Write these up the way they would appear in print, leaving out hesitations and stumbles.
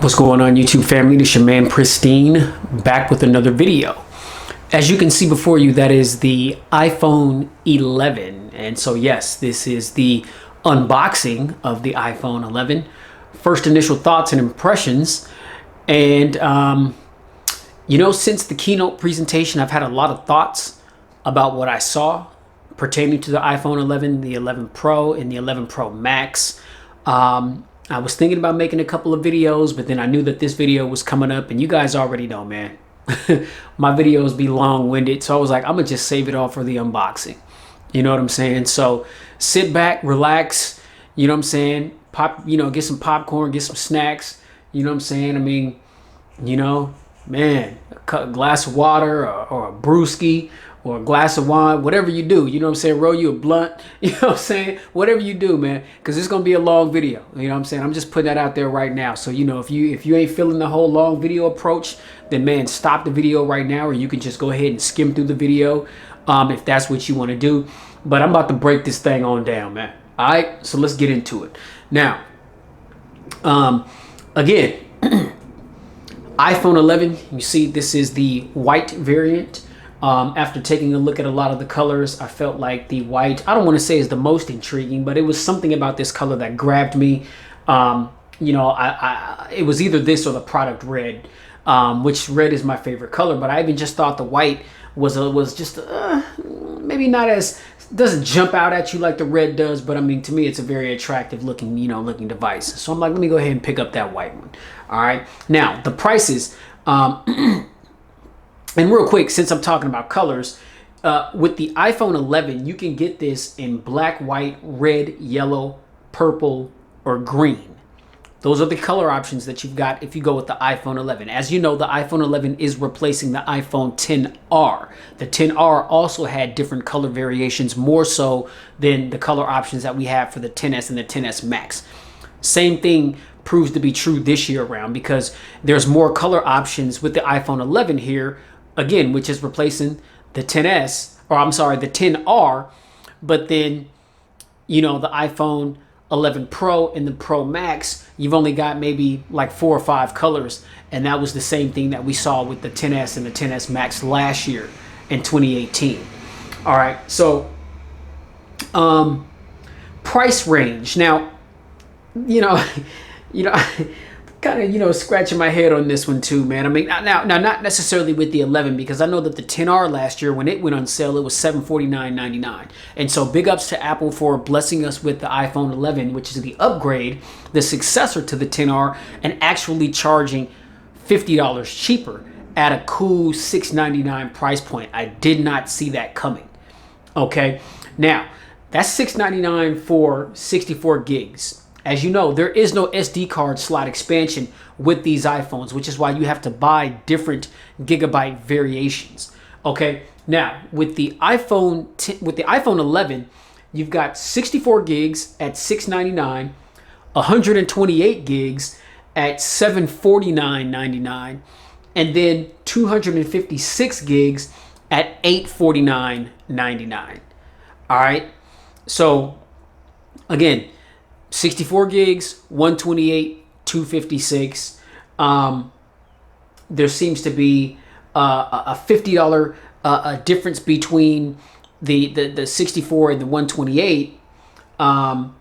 What's going on, YouTube family? This is your man Pristine, back with another video. As you can see before you, that is the iPhone 11. And so yes, this is the unboxing of the iPhone 11. First initial thoughts and impressions. And since the keynote presentation, I've had a lot of thoughts about what I saw pertaining to the iPhone 11, the 11 Pro, and the 11 Pro Max. I was thinking about making a couple of videos, but then I knew that this video was coming up, and you guys already know, man, my videos be long-winded. So I was like, I'm gonna just save it all for the unboxing. You know what I'm saying? So sit back, relax, you know what I'm saying? Get some popcorn, get some snacks, you know what I'm saying? I mean, man, a glass of water or a brewski or a glass of wine, whatever you do, you know what I'm saying? Roll you a blunt, you know what I'm saying? Whatever you do, man, because it's going to be a long video, you know what I'm saying? I'm just putting that out there right now. So, if you ain't feeling the whole long video approach, then, man, stop the video right now, or you can just go ahead and skim through the video if that's what you want to do. But I'm about to break this thing on down, man. All right, so let's get into it. Now, again, iPhone 11, you see this is the white variant. After taking a look at a lot of the colors, I felt like the white, I don't want to say is the most intriguing, but it was something about this color that grabbed me. It was either this or the product red, which red is my favorite color, but I even just thought the white was just maybe not as, doesn't jump out at you like the red does, but I mean, to me, it's a very attractive looking device. So I'm like, let me go ahead and pick up that white one. All right. Now, the prices, and real quick, since I'm talking about colors, with the iPhone 11, you can get this in black, white, red, yellow, purple, or green. Those are the color options that you've got if you go with the iPhone 11. As you know, the iPhone 11 is replacing the iPhone XR. The XR also had different color variations, more so than the color options that we have for the XS and the XS Max. Same thing proves to be true this year around, because there's more color options with the iPhone 11 here, again, which is replacing the XS, or I'm sorry, the XR, but then, the iPhone 11 Pro and the Pro Max, you've only got maybe like 4 or 5 colors, and that was the same thing that we saw with the XS and the XS Max last year in 2018. All right, so price range. Now, kind of scratching my head on this one too, man. I mean, now not necessarily with the 11, because I know that the XR last year, when it went on sale, it was $749.99. And so big ups to Apple for blessing us with the iPhone 11, which is the upgrade, the successor to the XR, and actually charging $50 cheaper at a cool $699 price point. I did not see that coming. Okay, now that's $699 for 64 gigs. As you know, there is no SD card slot expansion with these iPhones, which is why you have to buy different gigabyte variations. Okay, now with the iPhone 11, you've got 64 gigs at $699, 128 gigs at $749.99, and then 256 gigs at $849.99. All right, so again, 64 gigs, 128, 256. There seems to be a $50 difference between the 64 and the 128. And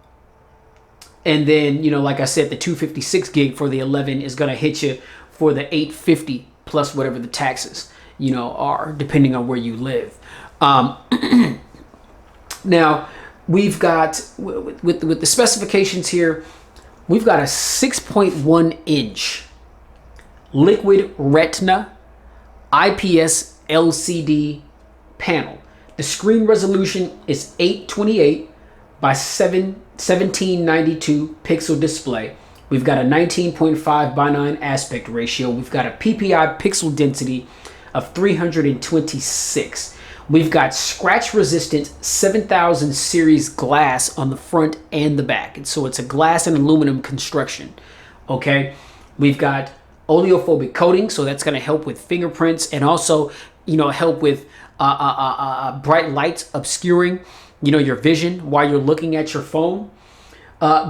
then, like I said, the 256 gig for the 11 is going to hit you for the 850 plus whatever the taxes, are, depending on where you live. Now, we've got, with the specifications here, we've got a 6.1 inch liquid retina IPS LCD panel. The screen resolution is 828 by 1792 pixel display. We've got a 19.5 by 9 aspect ratio. We've got a PPI pixel density of 326. We've got scratch-resistant 7000 series glass on the front and the back. And so it's a glass and aluminum construction, okay? We've got oleophobic coating, so that's going to help with fingerprints and also, help with bright lights obscuring, your vision while you're looking at your phone.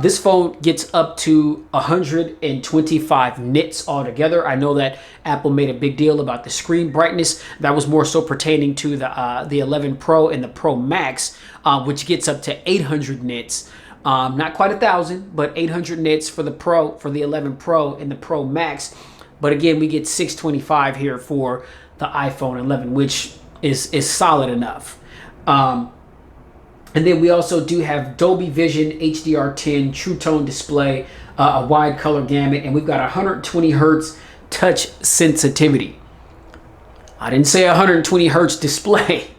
This phone gets up to 125 nits altogether. I know that Apple made a big deal about the screen brightness. That was more so pertaining to the 11 Pro and the Pro Max, which gets up to 800 nits. Not quite 1,000, but 800 nits for the 11 Pro and the Pro Max. But again, we get 625 here for the iPhone 11, which is solid enough. And then we also do have Dolby Vision, HDR10, True Tone display, a wide color gamut, and we've got 120 hertz touch sensitivity. I didn't say 120 hertz display.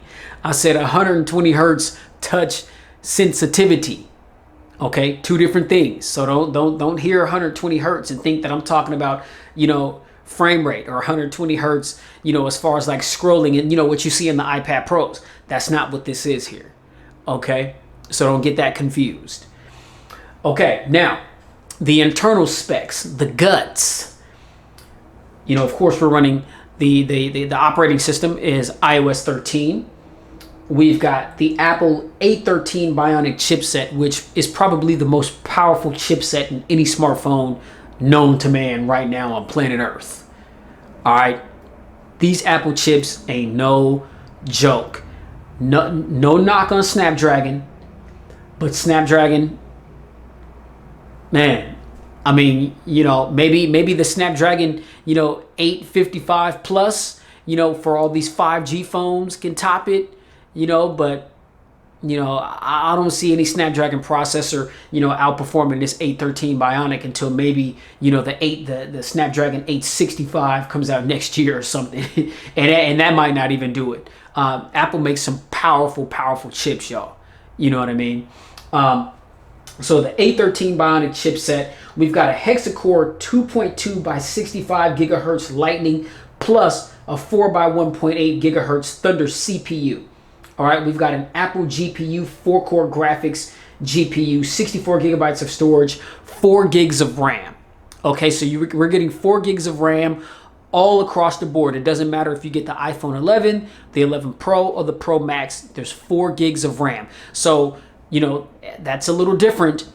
I said 120 hertz touch sensitivity. Okay, two different things. So don't hear 120 hertz and think that I'm talking about, frame rate or 120 hertz, as far as like scrolling and what you see in the iPad Pros. That's not what this is here. Okay, so don't get that confused. Okay, now the internal specs, the guts. Of course, we're running the operating system is iOS 13. We've got the Apple A13 Bionic chipset, which is probably the most powerful chipset in any smartphone known to man right now on planet Earth. All right, these Apple chips ain't no joke. No knock on Snapdragon, but Snapdragon, man, I mean, maybe the Snapdragon, 855 plus, for all these 5G phones can top it, but, I don't see any Snapdragon processor, outperforming this A13 Bionic until maybe, the Snapdragon 865 comes out next year or something. and that might not even do it. Apple makes some powerful chips, y'all. You know what I mean? So the A13 Bionic chipset, we've got a hexa-core 2.2 by 65 gigahertz Lightning plus a 4 by 1.8 gigahertz Thunder CPU. All right, we've got an Apple GPU, 4-core graphics GPU, 64 gigabytes of storage, 4 gigs of RAM. Okay, so we're getting 4 gigs of RAM all across the board. It doesn't matter if you get the iPhone 11, the 11 Pro, or the Pro Max. There's 4 gigs of RAM. So, that's a little different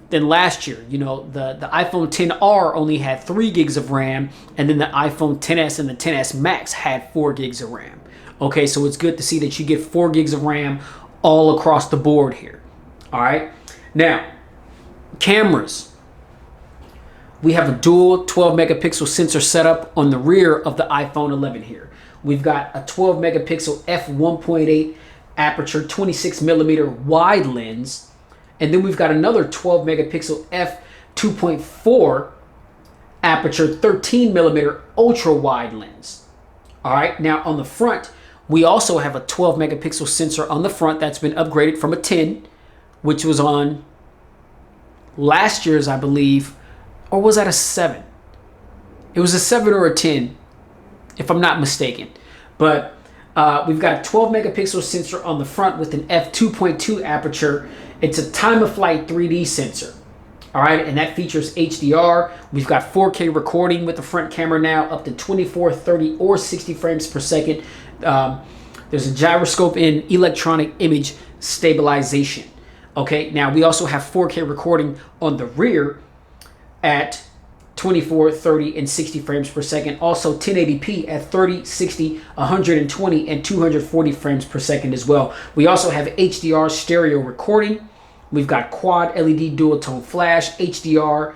than last year. The iPhone XR only had 3 gigs of RAM, and then the iPhone XS and the XS Max had 4 gigs of RAM. Okay, so it's good to see that you get 4 gigs of RAM all across the board here. All right, now cameras. We have a dual 12 megapixel sensor setup on the rear of the iPhone 11 here. We've got a 12 megapixel f1.8 aperture 26 millimeter wide lens, and then we've got another 12 megapixel f2.4 aperture 13 millimeter ultra wide lens. All right, now on the front, we also have a 12 megapixel sensor on the front that's been upgraded from a 10, which was on last year's, I believe, or was that a 7? It was a 7 or a 10, if I'm not mistaken. But we've got a 12 megapixel sensor on the front with an f2.2 aperture. It's a time of flight 3D sensor. All right, and that features HDR. We've got 4K recording with the front camera now, up to 24, 30, or 60 frames per second. There's a gyroscope in electronic image stabilization. Okay, now we also have 4K recording on the rear at 24, 30, and 60 frames per second. Also 1080p at 30, 60, 120, and 240 frames per second as well. We also have HDR stereo recording. We've got quad LED dual tone flash, HDR,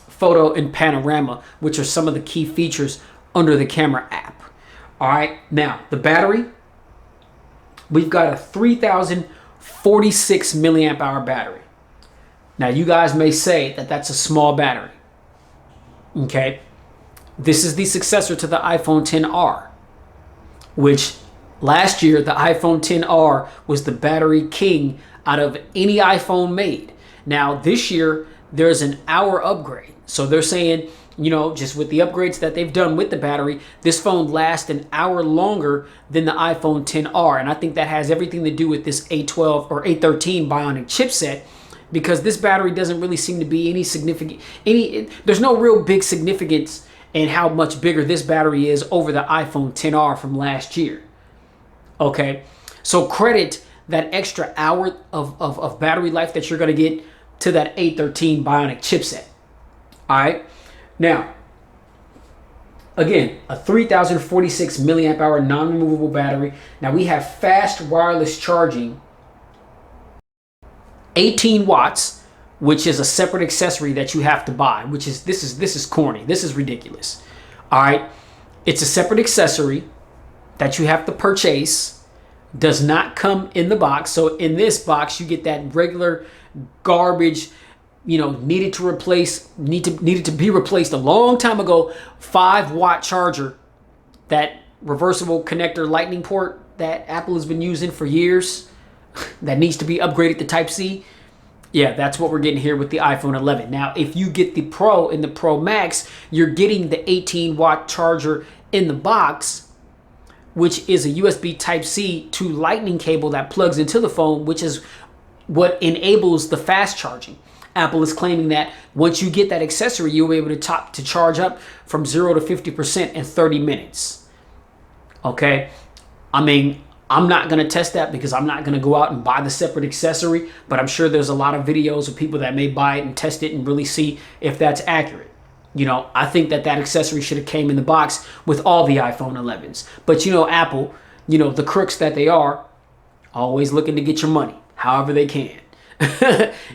photo, and panorama, which are some of the key features under the camera app. All right, now the battery, we've got a 3046 milliamp hour battery. Now you guys may say that that's a small battery. Okay, this is the successor to the iPhone XR, which last year the iPhone XR was the battery king out of any iPhone made. Now this year there's an hour upgrade. So they're saying, just with the upgrades that they've done with the battery, this phone lasts an hour longer than the iPhone XR. And I think that has everything to do with this A12 or A13 Bionic chipset, because this battery doesn't really seem to be there's no real big significance in how much bigger this battery is over the iPhone XR from last year. Okay, so credit that extra hour of battery life that you're going to get to that A13 Bionic chipset. All right. Now, again, a 3046 milliamp hour non-removable battery. Now we have fast wireless charging, 18 watts, which is a separate accessory that you have to buy, which is this is corny. This is ridiculous. All right. It's a separate accessory that you have to purchase. Does not come in the box. So in this box, you get that regular garbage, needed to be replaced a long time ago, 5-watt charger, that reversible connector lightning port that Apple has been using for years that needs to be upgraded to Type-C. Yeah, that's what we're getting here with the iPhone 11. Now, if you get the Pro and the Pro Max, you're getting the 18-watt charger in the box, which is a USB Type-C to Lightning cable that plugs into the phone, which is what enables the fast charging. Apple is claiming that once you get that accessory, you'll be able to charge up from 0 to 50% in 30 minutes. Okay? I mean, I'm not going to test that because I'm not going to go out and buy the separate accessory, but I'm sure there's a lot of videos of people that may buy it and test it and really see if that's accurate. I think that accessory should have came in the box with all the iPhone 11s. But Apple, the crooks that they are, always looking to get your money however they can.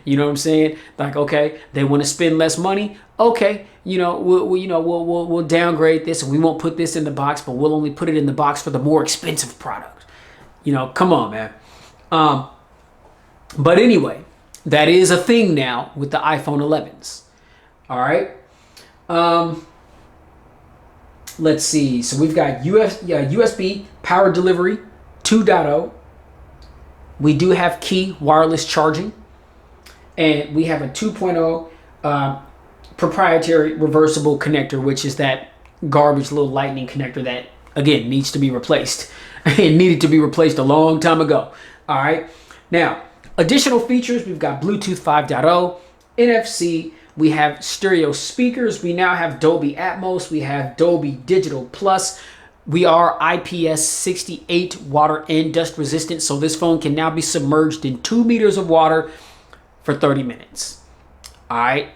You know what I'm saying? Like, okay, they want to spend less money. Okay, we'll downgrade this and we won't put this in the box, but we'll only put it in the box for the more expensive product. Come on, man. But anyway, that is a thing now with the iPhone 11s. All right. Let's see. So we've got USB power delivery 2.0. We do have key wireless charging, and we have a 2.0 proprietary reversible connector, which is that garbage little lightning connector that, again, needs to be replaced. It needed to be replaced a long time ago. All right. Now, additional features, we've got Bluetooth 5.0, NFC. We have stereo speakers. We now have Dolby Atmos. We have Dolby Digital Plus. We are IPS 68 water and dust resistant. So this phone can now be submerged in 2 meters of water for 30 minutes. All right.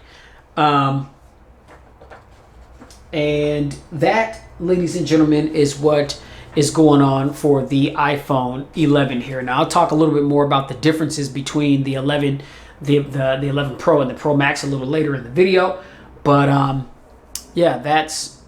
And that, ladies and gentlemen, is what is going on for the iPhone 11 here. Now I'll talk a little bit more about the differences between the 11 the 11 Pro and the Pro Max a little later in the video, but yeah, that's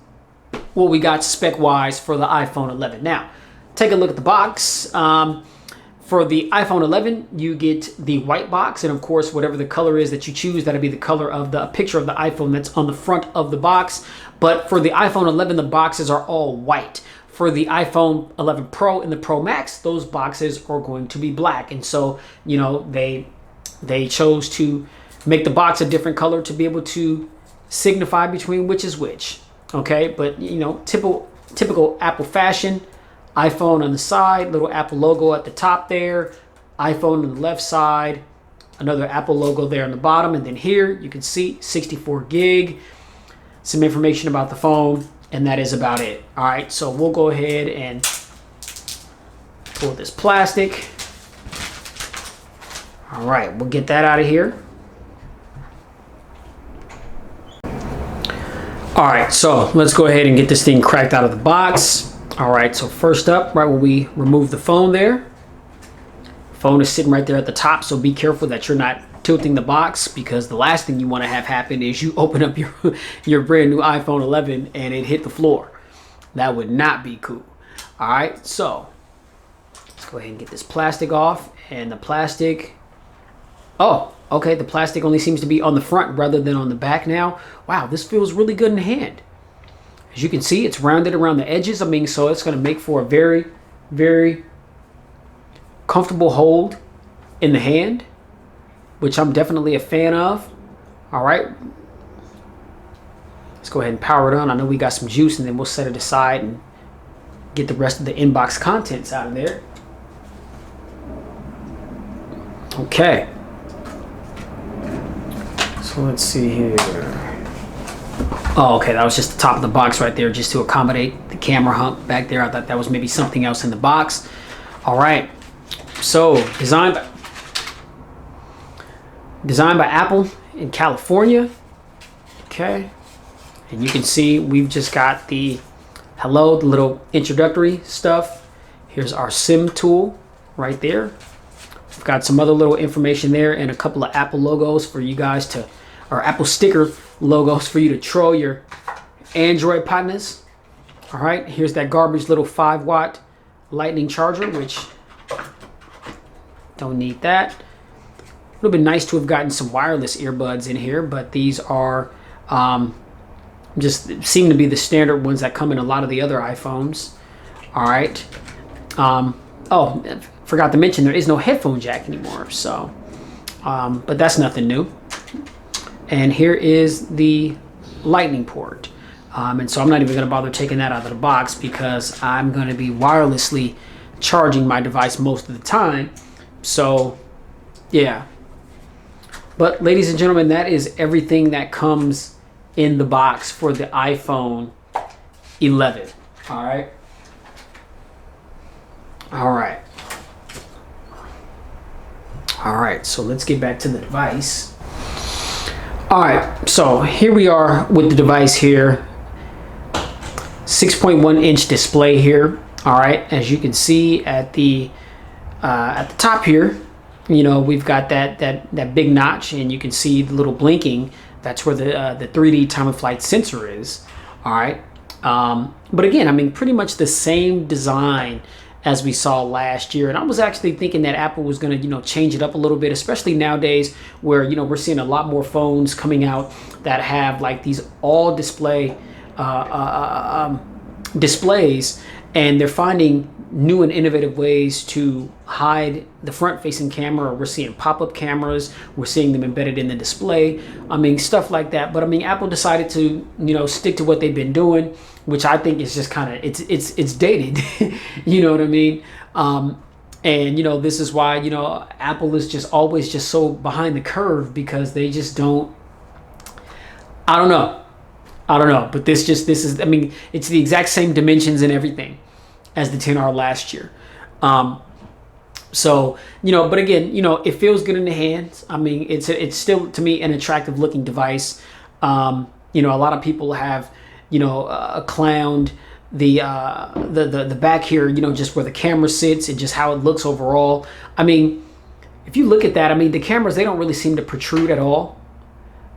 what we got spec wise for the iPhone 11. Now take a look at the box. For the iPhone 11, you get the white box, and of course whatever the color is that you choose, that'll be the color of the picture of the iPhone that's on the front of the box. But for the iPhone 11, the boxes are all white. For the iPhone 11 Pro and the Pro Max, those boxes are going to be black, and so they chose to make the box a different color to be able to signify between which is which. Okay, but typical Apple fashion. iPhone on the side, little Apple logo at the top there, iPhone on the left side, another Apple logo there on the bottom, and then here you can see 64 gig, some information about the phone, and that is about it. All right, so we'll go ahead and pull this plastic. All right, we'll get that out of here. All right, so let's go ahead and get this thing cracked out of the box. All right, so first up, right when we remove the phone there, phone is sitting right there at the top, so be careful that you're not tilting the box, because the last thing you want to have happen is you open up your brand new iPhone 11 and it hit the floor. That would not be cool. All right, so let's go ahead and get this plastic off, and the plastic, oh, okay, the plastic only seems to be on the front rather than on the back now. Wow, this feels really good in the hand. As you can see, it's rounded around the edges. I mean, so it's going to make for a very, very comfortable hold in the hand, which I'm definitely a fan of. All right. Let's go ahead and power it on. I know we got some juice, and then we'll set it aside and get the rest of the inbox contents out of there. Okay. So let's see here. Oh, okay, that was just the top of the box right there, just to accommodate the camera hump back there. I thought that was maybe something else in the box. All right, So designed by Apple in California. Okay. And you can see we've just got the little introductory stuff. Here's our SIM tool right there. We've got some other little information there and a couple of Apple logos for you guys to, or Apple sticker logos for you to troll your Android partners. All right, here's that garbage little 5-watt lightning charger, which don't need that. It would have been nice to have gotten some wireless earbuds in here, but these are just seem to be the standard ones that come in a lot of the other iPhones. All right. Oh, forgot to mention there is no headphone jack anymore. So, but that's nothing new. And here is the lightning port. And so I'm not even going to bother taking that out of the box because I'm going to be wirelessly charging my device most of the time. So, yeah. But ladies and gentlemen, that is everything that comes in the box for the iPhone 11. All right. All right. All right. So let's get back to the device. All right. So here we are with the device here. 6.1 inch display here. All right. As you can see at the top here, you know, we've got that big notch, and you can see the little blinking. That's where the 3D time of flight sensor is. All right. But again, I mean, pretty much the same design as we saw last year. And I was actually thinking that Apple was going to, you know, change it up a little bit, especially nowadays where, you know, we're seeing a lot more phones coming out that have like these all display displays, and they're finding new and innovative ways to hide the front-facing camera. We're seeing pop-up cameras. We're seeing them embedded in the display. I mean, stuff like that. But I mean, Apple decided to, you know, stick to what they've been doing, which I think is just kind of it's dated. You know what I mean? And you know, this is why, you know, Apple is just always just so behind the curve, because they just don't. I don't know. But this is. I mean, it's the exact same dimensions and everything as the 10R last year. So, you know, but again, you know, it feels good in the hands. I mean, it's still, to me, an attractive looking device. You know, a lot of people have, you know, clowned the back here, you know, just where the camera sits and just how it looks overall. I mean, if you look at that, I mean, the cameras, they don't really seem to protrude at all.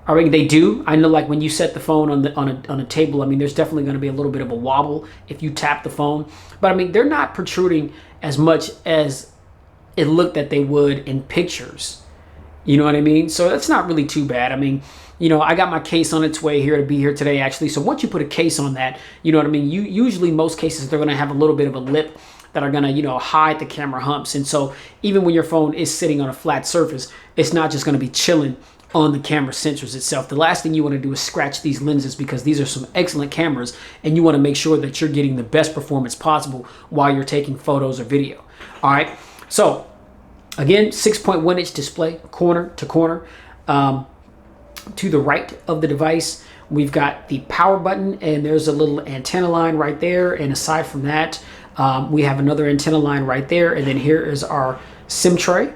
I mean, they do. I know, like when you set the phone on a table, I mean, there's definitely going to be a little bit of a wobble if you tap the phone. But I mean, they're not protruding as much as it looked that they would in pictures. You know what I mean? So that's not really too bad. I mean, you know, I got my case on its way here to be here today, actually. So once you put a case on that, you know what I mean? Usually most cases, they're going to have a little bit of a lip that are going to, you know, hide the camera humps. And so even when your phone is sitting on a flat surface, it's not just going to be chilling on the camera sensors itself. The last thing you want to do is scratch these lenses, because these are some excellent cameras, and you want to make sure that you're getting the best performance possible while you're taking photos or video. All right. So again, 6.1 inch display, corner to corner. To the right of the device, we've got the power button, and there's a little antenna line right there. And aside from that, we have another antenna line right there. And then here is our SIM tray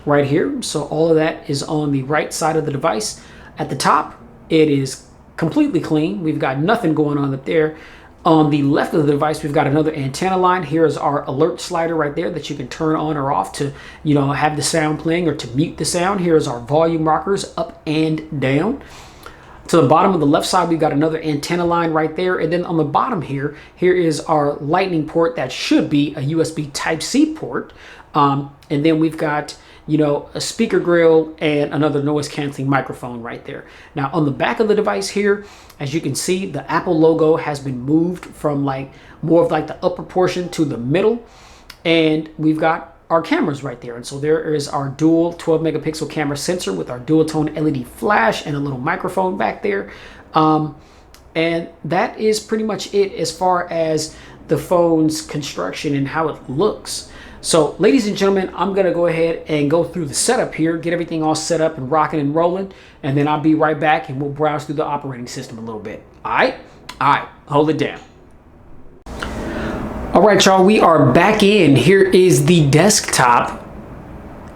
right here. So all of that is on the right side of the device. At the top, it is completely clean. We've got nothing going on up there. On the left of the device, we've got another antenna line. Here is our alert slider right there that you can turn on or off to, you know, have the sound playing or to mute the sound. Here is our volume rockers up and down. To the bottom of the left side, we've got another antenna line right there. And then on the bottom here is our lightning port that should be a USB Type-C port. And then we've got, you know, a speaker grill and another noise canceling microphone right there. Now on the back of the device here, as you can see, the Apple logo has been moved from like more of like the upper portion to the middle, and we've got our cameras right there. And so there is our dual 12 megapixel camera sensor with our dual tone LED flash and a little microphone back there. And that is pretty much it as far as the phone's construction and how it looks. So ladies and gentlemen, I'm going to go ahead and go through the setup here, get everything all set up and rocking and rolling, and then I'll be right back and we'll browse through the operating system a little bit. All right, hold it down. All right, y'all, we are back in. Here is the desktop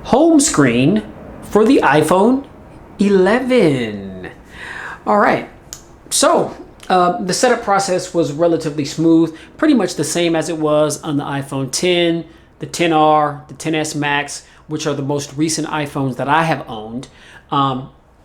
home screen for the iPhone 11. All right, so the setup process was relatively smooth, pretty much the same as it was on the iPhone 10, the 10R, the 10s Max, which are the most recent iPhones that I have owned.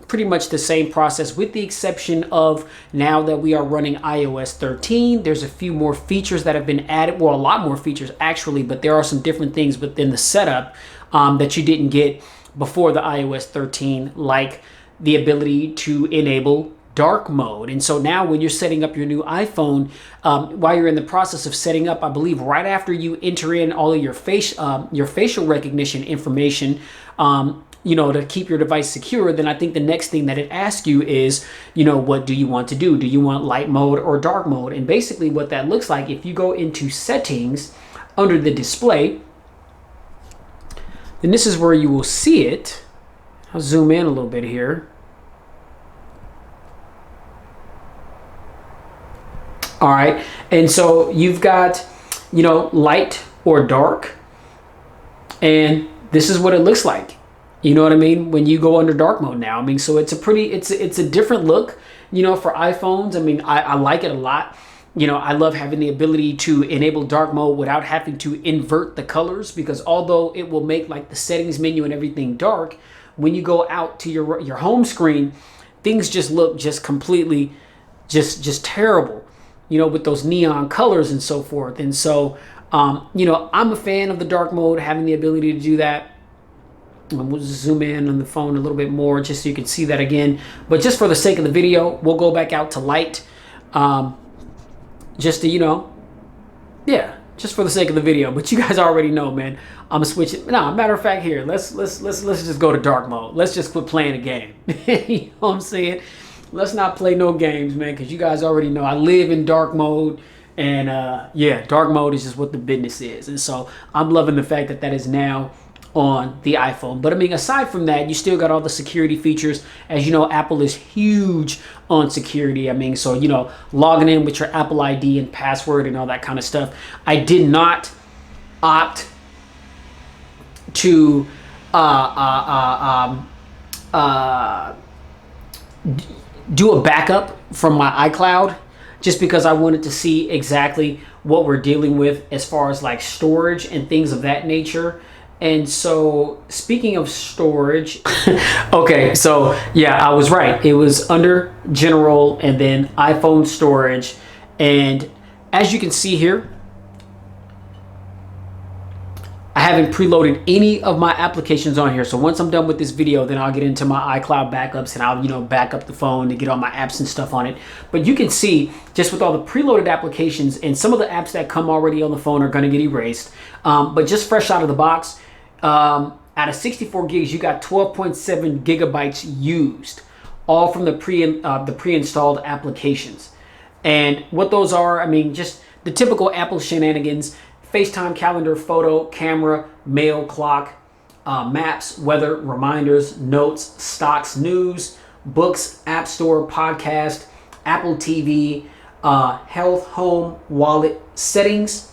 Pretty much the same process, with the exception of now that we are running iOS 13, there's a few more features that have been added. Well, a lot more features actually, but there are some different things within the setup that you didn't get before the iOS 13, like the ability to enable dark mode. And so now when you're setting up your new iPhone, while you're in the process of setting up, I believe right after you enter in all of your facial recognition information, to keep your device secure, then I think the next thing that it asks you is, what do you want to do? Do you want light mode or dark mode? And basically what that looks like, if you go into settings under the display, then this is where you will see it. I'll zoom in a little bit here. All right, and so you've got, light or dark, and this is what it looks like. You know what I mean? When you go under dark mode now, so it's a different look, for iPhones. I like it a lot. I love having the ability to enable dark mode without having to invert the colors, because although it will make like the settings menu and everything dark, when you go out to your home screen, things just look just completely just terrible, with those neon colors and so forth. And so, I'm a fan of the dark mode, having the ability to do that. We'll just zoom in on the phone a little bit more just so you can see that again. But just for the sake of the video, we'll go back out to light. Just to, just for the sake of the video. But you guys already know, man. I'm gonna switch it. No, matter of fact, here, let's just go to dark mode. Let's just quit playing a game. You know what I'm saying? Let's not play no games, man, because you guys already know I live in dark mode. And dark mode is just what the business is. And so I'm loving the fact that that is now on the iPhone. But aside from that, you still got all the security features. As you know, Apple is huge on security. So logging in with your Apple ID and password and all that kind of stuff. I did not opt to do a backup from my iCloud, just because I wanted to see exactly what we're dealing with as far as like storage and things of that nature. And so, speaking of storage, okay, so yeah, I was right. It was under general and then iPhone storage. And as you can see here, I haven't preloaded any of my applications on here. So once I'm done with this video, then I'll get into my iCloud backups and I'll, back up the phone to get all my apps and stuff on it. But you can see just with all the preloaded applications, and some of the apps that come already on the phone are going to get erased. But just fresh out of the box, out of 64 gigs, you got 12.7 gigabytes used, all from the pre-installed applications. And what those are, just the typical Apple shenanigans: FaceTime, calendar, photo, camera, mail, clock, maps, weather, reminders, notes, stocks, news, books, App Store, podcast, Apple TV, health, home, wallet, settings.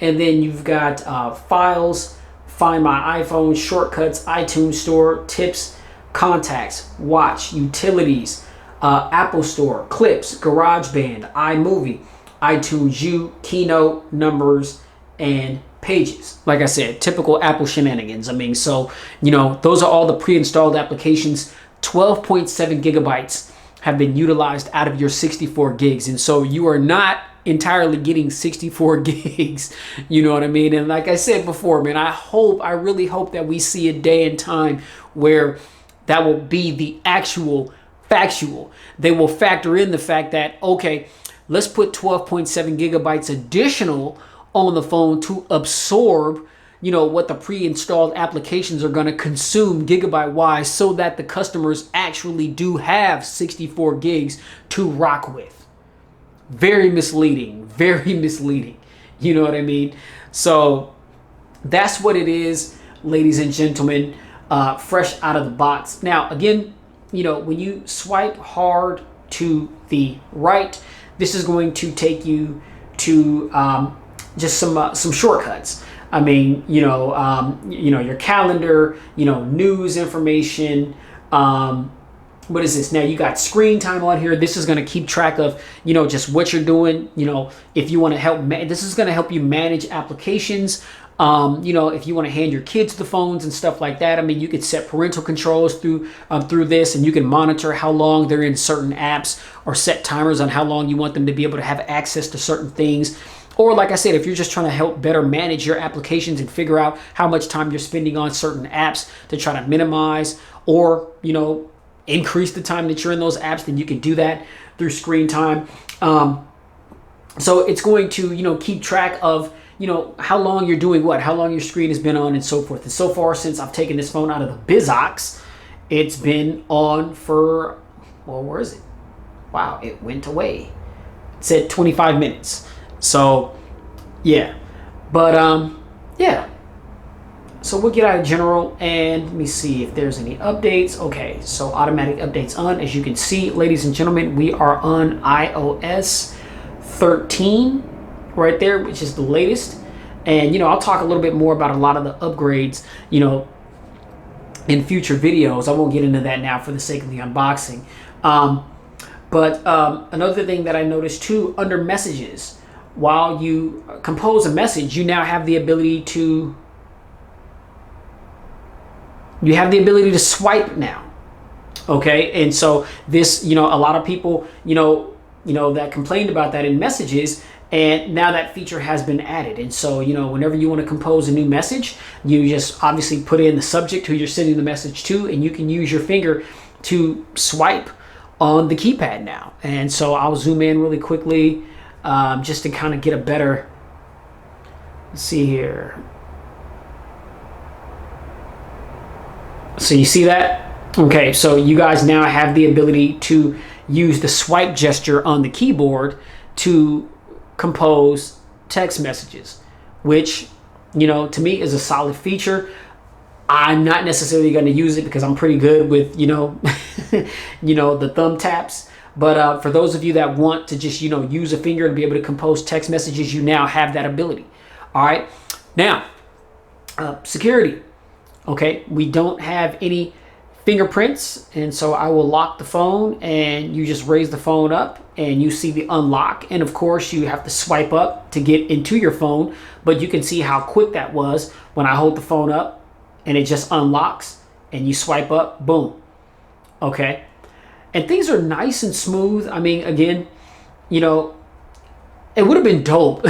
And then you've got files, Find My iPhone, shortcuts, iTunes Store, tips, contacts, watch, utilities, Apple Store, clips, GarageBand, iMovie, iTunes U, Keynote, numbers, and pages. Like I said, typical Apple shenanigans. So, those are all the pre-installed applications. 12.7 gigabytes have been utilized out of your 64 gigs. And so you are not entirely getting 64 gigs. You know what I mean? And like I said before, man, I really hope that we see a day and time where that will be the actual factual. They will factor in the fact that, okay, let's put 12.7 gigabytes additional on the phone to absorb, what the pre-installed applications are going to consume gigabyte wise, so that the customers actually do have 64 gigs to rock with. Very misleading, very misleading. You know what I mean? So that's what it is, ladies and gentlemen, fresh out of the box. Now, again, when you swipe hard to the right, this is going to take you to some shortcuts. I mean, your calendar, news information. What is this? Now you got screen time on here. This is going to keep track of, just what you're doing. If you want to help, this is going to help you manage applications. If you want to hand your kids the phones and stuff like that, I mean, you could set parental controls through this, and you can monitor how long they're in certain apps or set timers on how long you want them to be able to have access to certain things. Or like I said, if you're just trying to help better manage your applications and figure out how much time you're spending on certain apps to try to minimize or, increase the time that you're in those apps, then you can do that through screen time. So it's going to, keep track of, how long you're doing what, how long your screen has been on and so forth. And so far, since I've taken this phone out of the BizOx, it's been on for, well, where is it? Wow, it went away. It said 25 minutes. So, yeah. But, yeah. So we'll get out of general and let me see if there's any updates. Okay, so automatic updates on. As you can see, ladies and gentlemen, we are on iOS 13 right there, which is the latest. And, I'll talk a little bit more about a lot of the upgrades, in future videos. I won't get into that now for the sake of the unboxing. But another thing that I noticed too, under messages, while you compose a message, you now have the ability to swipe now. Okay. And so this, a lot of people, that complained about that in messages, and now that feature has been added. And so, whenever you want to compose a new message, you just obviously put in the subject who you're sending the message to, and you can use your finger to swipe on the keypad now. And so I'll zoom in really quickly, just to kind of get a better, let's see here. So you see that? Okay, so you guys now have the ability to use the swipe gesture on the keyboard to compose text messages, which, to me is a solid feature. I'm not necessarily going to use it because I'm pretty good with, the thumb taps. But for those of you that want to just, use a finger to be able to compose text messages, you now have that ability. All right. Now, security. Okay, we don't have any fingerprints, and so I will lock the phone, and you just raise the phone up and you see the unlock. And of course you have to swipe up to get into your phone, but you can see how quick that was when I hold the phone up and it just unlocks and you swipe up, boom. Okay, and things are nice and smooth. I mean, again, it would have been dope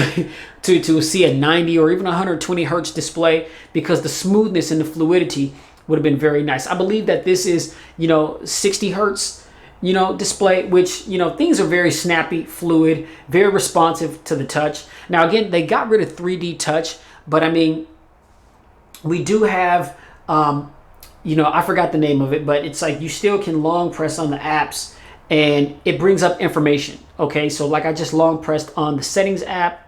to see a 90 or even 120 hertz display, because the smoothness and the fluidity would have been very nice. I believe that this is, 60 hertz, display, which, things are very snappy, fluid, very responsive to the touch. Now, again, they got rid of 3D touch, but I mean, we do have, I forgot the name of it, but it's like you still can long press on the apps and it brings up information. Okay, so like I just long pressed on the settings app,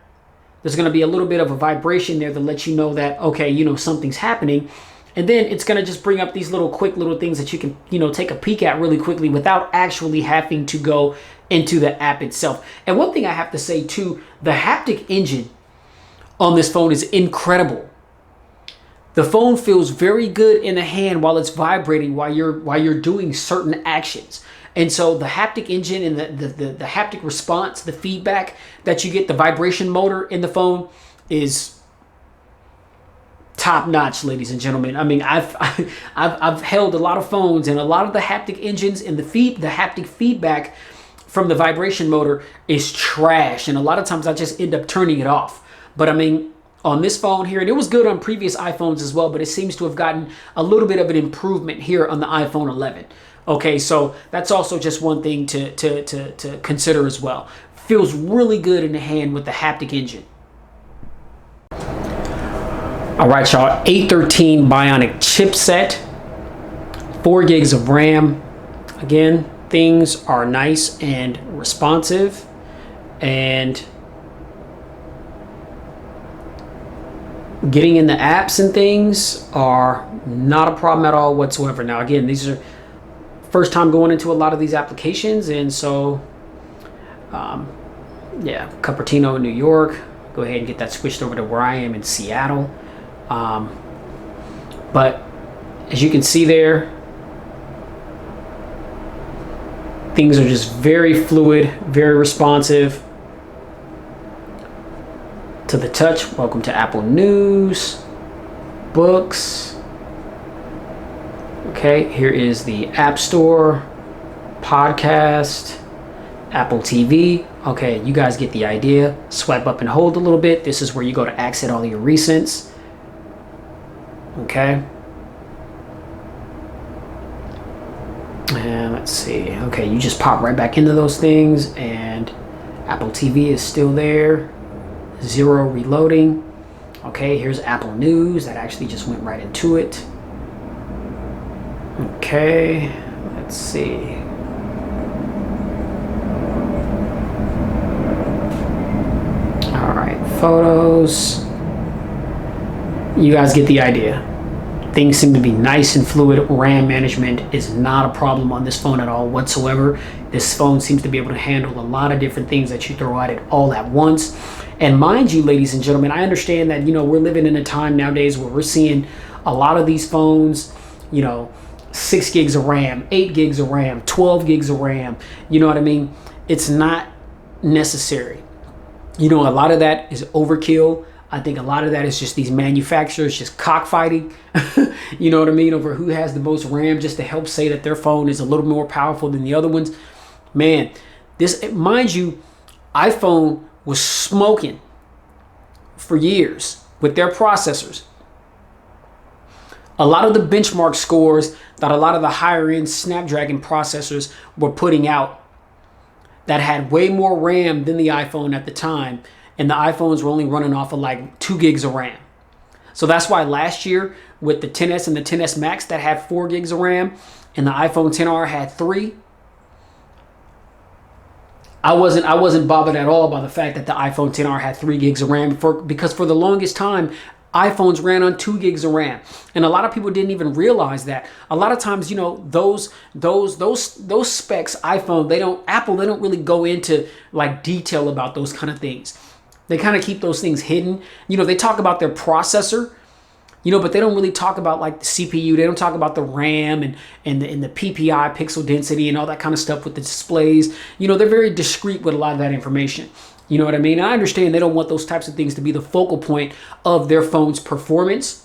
there's going to be a little bit of a vibration there to let you know that, okay, something's happening. And then it's going to just bring up these quick little things that you can, take a peek at really quickly without actually having to go into the app itself. And one thing I have to say too, the haptic engine on this phone is incredible. The phone feels very good in the hand while it's vibrating, while you're doing certain actions. And so the haptic engine and the haptic response, the feedback that you get, the vibration motor in the phone is top notch, ladies and gentlemen. I mean, I've held a lot of phones, and a lot of the haptic engines and the haptic feedback from the vibration motor is trash. And a lot of times I just end up turning it off. But I mean, on this phone here, and it was good on previous iPhones as well, but it seems to have gotten a little bit of an improvement here on the iPhone 11. Okay, so that's also just one thing to consider as well. Feels really good in the hand with the haptic engine. All right, y'all, A13 Bionic chipset, 4 gigs of RAM. Again, things are nice and responsive, and getting in the apps and things are not a problem at all whatsoever. Now, again, these are first time going into a lot of these applications, and so yeah, Cupertino in New York, Go ahead and get that switched over to where I am in Seattle. But as you can see there, things are just very fluid, very responsive to the touch. Welcome to Apple News, books. Okay, here is the App Store, podcast, Apple TV. Okay, you guys get the idea. Swipe up and hold a little bit. This is where you go to access all your recents. Okay. And let's see. Okay, you just pop right back into those things, and Apple TV is still there. 0 reloading. Okay, here's Apple News. That actually just went right into it. Okay, let's see. All right, photos. You guys get the idea. Things seem to be nice and fluid. RAM management is not a problem on this phone at all whatsoever. This phone seems to be able to handle a lot of different things that you throw at it all at once. And mind you, ladies and gentlemen, I understand that, we're living in a time nowadays where we're seeing a lot of these phones, 6 gigs of RAM, 8 gigs of RAM, 12 gigs of RAM. You know what I mean? It's not necessary. A lot of that is overkill. I think a lot of that is just these manufacturers just cockfighting, you know what I mean, over who has the most RAM, just to help say that their phone is a little more powerful than the other ones. Man, mind you, iPhone was smoking for years with their processors. A lot of the benchmark scores that a lot of the higher end Snapdragon processors were putting out that had way more RAM than the iPhone at the time. And the iPhones were only running off of like 2 gigs of RAM. So that's why last year with the XS and the XS Max that had 4 gigs of RAM and the iPhone XR had 3, I wasn't bothered at all by the fact that the iPhone XR had 3 gigs of RAM because for the longest time iPhones ran on 2 gigs of RAM, and a lot of people didn't even realize that. A lot of times, those specs Apple, they don't really go into like detail about those kind of things. They kind of keep those things hidden. They talk about their processor, but they don't really talk about like the CPU. They don't talk about the RAM and the PPI, pixel density, and all that kind of stuff with the displays. They're very discreet with a lot of that information. You know what I mean? I understand they don't want those types of things to be the focal point of their phone's performance.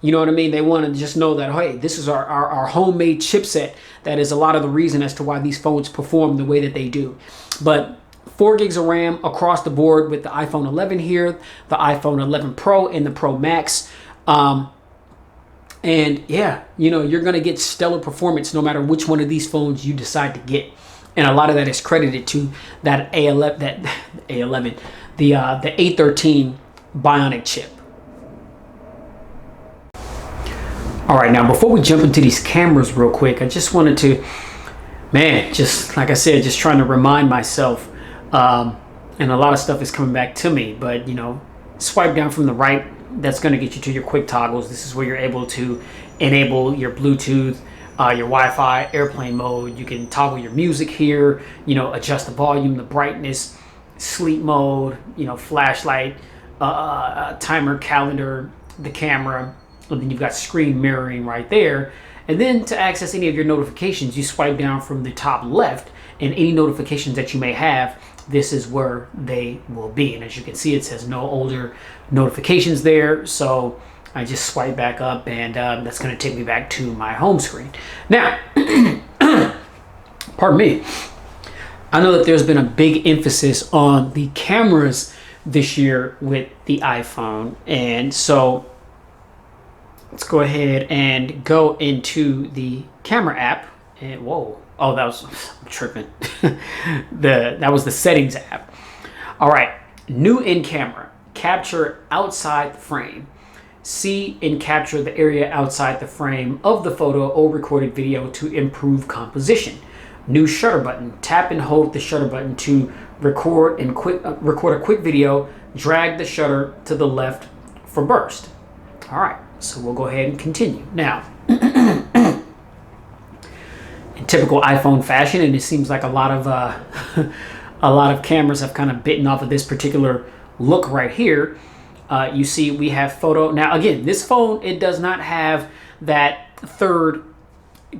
You know what I mean? They want to just know that, hey, this is our homemade chipset. That is a lot of the reason as to why these phones perform the way that they do. But 4 gigs of RAM across the board with the iPhone 11 here, the iPhone 11 Pro, and the Pro Max. And yeah, you're going to get stellar performance no matter which one of these phones you decide to get. And a lot of that is credited to that A11, the A13 Bionic chip. All right, now before we jump into these cameras real quick, I just wanted to, just like I said, just trying to remind myself, and a lot of stuff is coming back to me, but swipe down from the right, that's going to get you to your quick toggles. This is where you're able to enable your Bluetooth, your Wi-Fi, airplane mode. You can toggle your music here, adjust the volume, the brightness, sleep mode, flashlight, timer, calendar, the camera, and then you've got screen mirroring right there. And then to access any of your notifications, you swipe down from the top left, and any notifications that you may have, this is where they will be. And as you can see, it says no older notifications there. So I just swipe back up, and that's going to take me back to my home screen. Now, pardon me. I know that there's been a big emphasis on the cameras this year with the iPhone. And so let's go ahead and go into the camera app. And whoa. Oh, I'm tripping. That was the settings app. All right. New in camera. Capture outside the frame. See and capture the area outside the frame of the photo or recorded video to improve composition. New shutter button. Tap and hold the shutter button to record a quick video. Drag the shutter to the left for burst. All right, so we'll go ahead and continue. Now, in typical iPhone fashion, and it seems like a lot of cameras have kind of bitten off of this particular look right here, you see we have photo. Now again, this phone, it does not have that third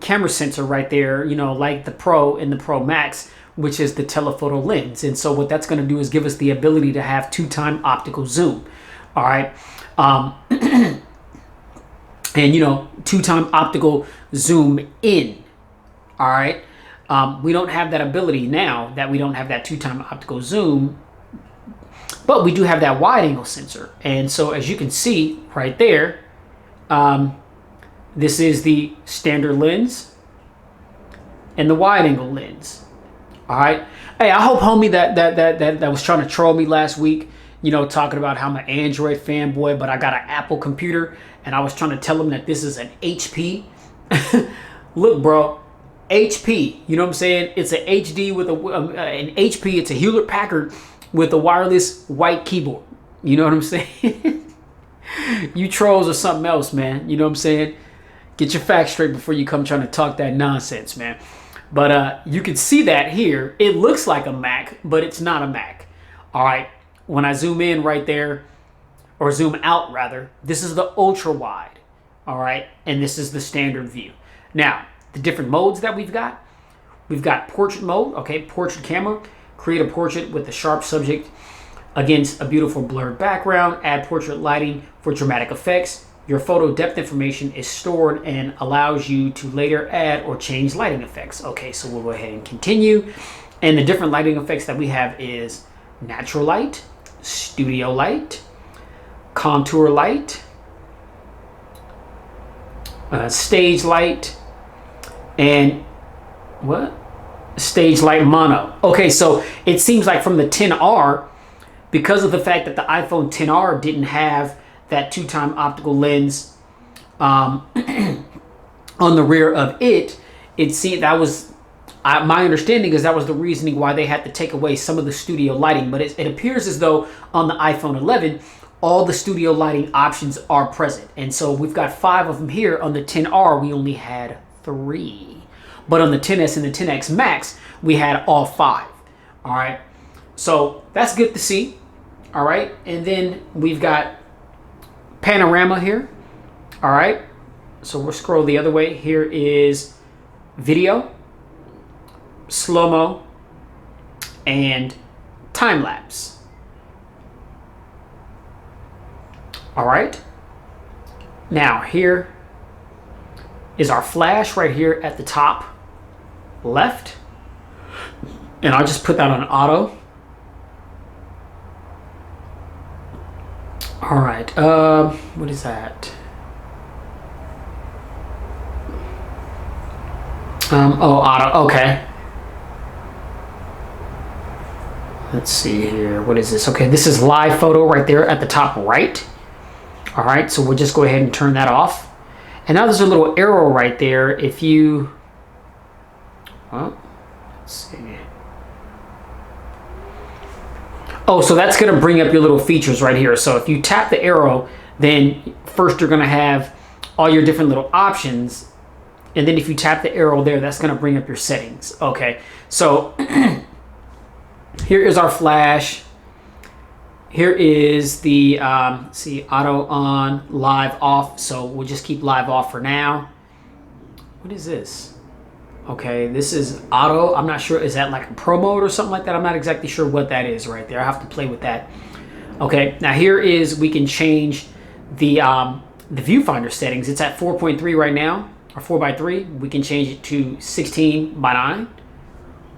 camera sensor right there, you know, like the Pro and the Pro Max, which is the telephoto lens. And so what that's going to do is give us the ability to have 2x optical zoom. All right. And, you know, 2x optical zoom in. All right. We don't have that ability now that we don't have that 2x optical zoom, but we do have that wide angle sensor. And so as you can see right there, this is the standard lens and the wide angle lens. All right. Hey, I hope homie that was trying to troll me last week, you know, talking about how I'm an Android fanboy, but I got an Apple computer, and I was trying to tell him that this is an HP. Look, bro, HP. You know what I'm saying? It's an HD with an HP. It's a Hewlett Packard with a wireless white keyboard. You know what I'm saying? You trolls are something else, man. You know what I'm saying? Get your facts straight before you come trying to talk that nonsense, man. But you can see that here. It looks like a Mac, but it's not a Mac. All right. When I zoom in right there, or zoom out rather, this is the ultra wide. All right. And this is the standard view. Now, the different modes that we've got portrait mode. Okay. Portrait camera. Create a portrait with a sharp subject against a beautiful blurred background. Add portrait lighting for dramatic effects. Your photo depth information is stored and allows you to later add or change lighting effects. Okay, so we'll go ahead and continue. And the different lighting effects that we have is natural light, studio light, contour light, stage light, and what? Stage light mono. Okay, so it seems like from the 10R, because of the fact that the iPhone 10R didn't have that 2x optical lens on the rear of it, that was my understanding is that was the reasoning why they had to take away some of the studio lighting. But it appears as though on the iPhone 11, all the studio lighting options are present. And so we've got 5 of them here. On the 10R, we only had 3. But on the 10S and the 10X Max, we had all 5. All right. So that's good to see. All right. And then we've got panorama here. All right. So we'll scroll the other way. Here is video, slow-mo, and time lapse. All right. Now here is our flash right here at the top left. And I'll just put that on auto. All right. What is that? Oh, auto. Okay. Let's see here. What is this? Okay, this is live photo right there at the top right. All right, so we'll just go ahead and turn that off. And now there's a little arrow right there. If you, well, let's see. Oh, so that's going to bring up your little features right here. So if you tap the arrow, then first you're going to have all your different little options. And then if you tap the arrow there, that's going to bring up your settings. Okay, so here is our flash. Here is the, see, auto on, live off. So we'll just keep live off for now. What is this? Okay, this is auto. I'm not sure. Is that like a pro mode or something like that? I'm not exactly sure what that is right there. I have to play with that. Okay, now here is, we can change the viewfinder settings. It's at 4.3 right now, or 4:3. We can change it to 16:9,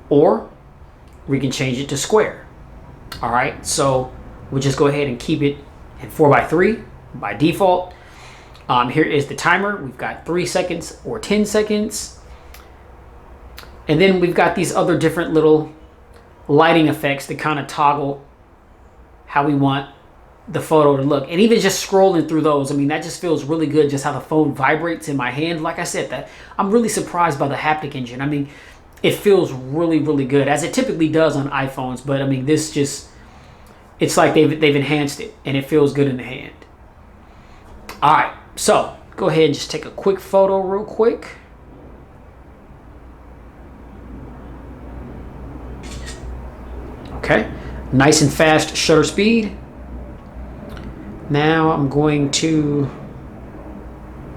or we can change it to square. All right, so we'll just go ahead and keep it at 4:3 by default. Here is the timer. We've got 3 seconds or 10 seconds. And then we've got these other different little lighting effects that kind of toggle how we want the photo to look. And even just scrolling through those, I mean, that just feels really good, just how the phone vibrates in my hand. Like I said, that I'm really surprised by the haptic engine. I mean, it feels really, really good, as it typically does on iPhones. But I mean, this just, it's like they've enhanced it, and it feels good in the hand. All right, so go ahead and just take a quick photo real quick. Okay, nice and fast shutter speed. Now I'm going to,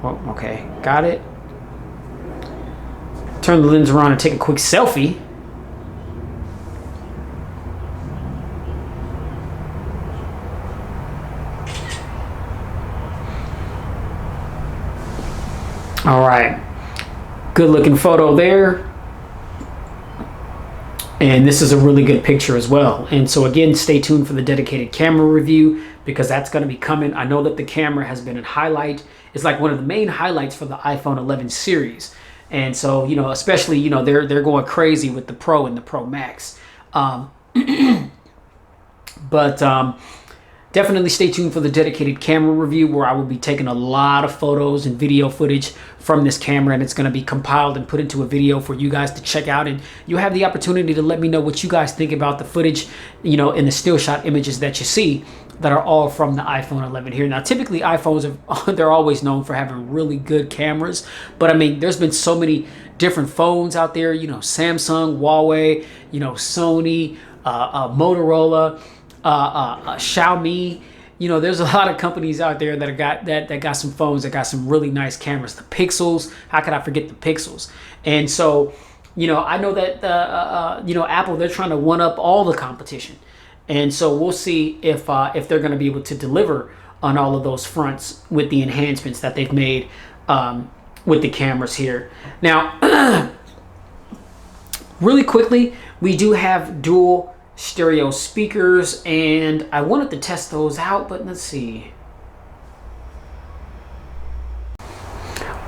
oh, okay, got it. Turn the lens around and take a quick selfie. All right, good looking photo there. And this is a really good picture as well. And so again, stay tuned for the dedicated camera review, because that's going to be coming. I know that the camera has been a highlight. It's like one of the main highlights for the iPhone 11 series. And so, you know, especially, you know, they're going crazy with the Pro and the Pro Max. Definitely stay tuned for the dedicated camera review, where I will be taking a lot of photos and video footage from this camera, and it's going to be compiled and put into a video for you guys to check out. And you have the opportunity to let me know what you guys think about the footage, you know, in the still shot images that you see that are all from the iPhone 11 here. Now, typically iPhones they're always known for having really good cameras, but I mean, there's been so many different phones out there, you know, Samsung, Huawei, you know, Sony, Motorola, Xiaomi. You know, there's a lot of companies out there that got some phones that got some really nice cameras. The Pixels, how could I forget the Pixels? And so, you know, I know that you know, Apple, they're trying to one up all the competition, and so we'll see if they're going to be able to deliver on all of those fronts with the enhancements that they've made with the cameras here. Now, really quickly, we do have dual stereo speakers, and I wanted to test those out, but let's see.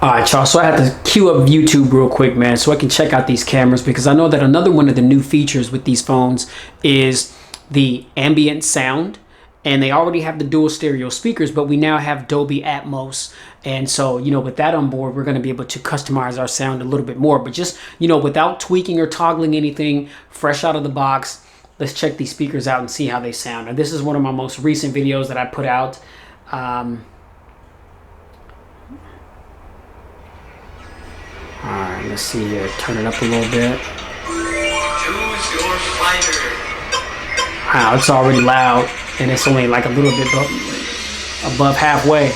All right, y'all, so I had to queue up YouTube real quick, man, so I can check out these cameras, because I know that another one of the new features with these phones is the ambient sound, and they already have the dual stereo speakers, but we now have Dolby Atmos. And so, you know, with that on board, we're going to be able to customize our sound a little bit more, but just, you know, without tweaking or toggling anything, fresh out of the box. Let's check these speakers out and see how they sound. Now, this is one of my most recent videos that I put out. All right, let's see here. Turn it up a little bit. Choose your fighter. Wow, it's already loud, and it's only like a little bit above halfway.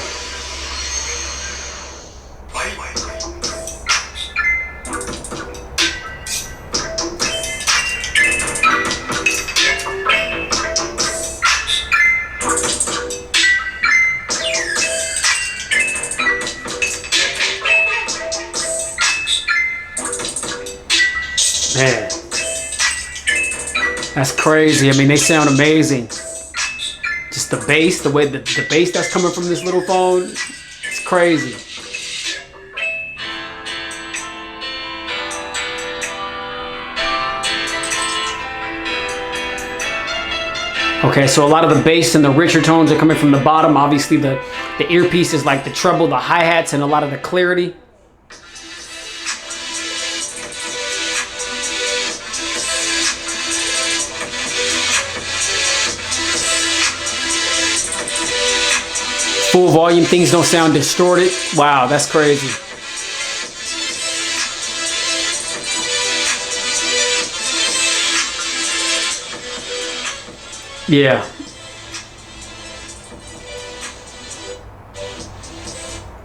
Man, that's crazy. I mean, they sound amazing. Just the bass, the way the bass that's coming from this little phone, it's crazy. Okay, so a lot of the bass and the richer tones are coming from the bottom. Obviously, the earpiece is like the treble, the hi-hats, and a lot of the clarity. Full volume, things don't sound distorted. Wow, that's crazy. Yeah.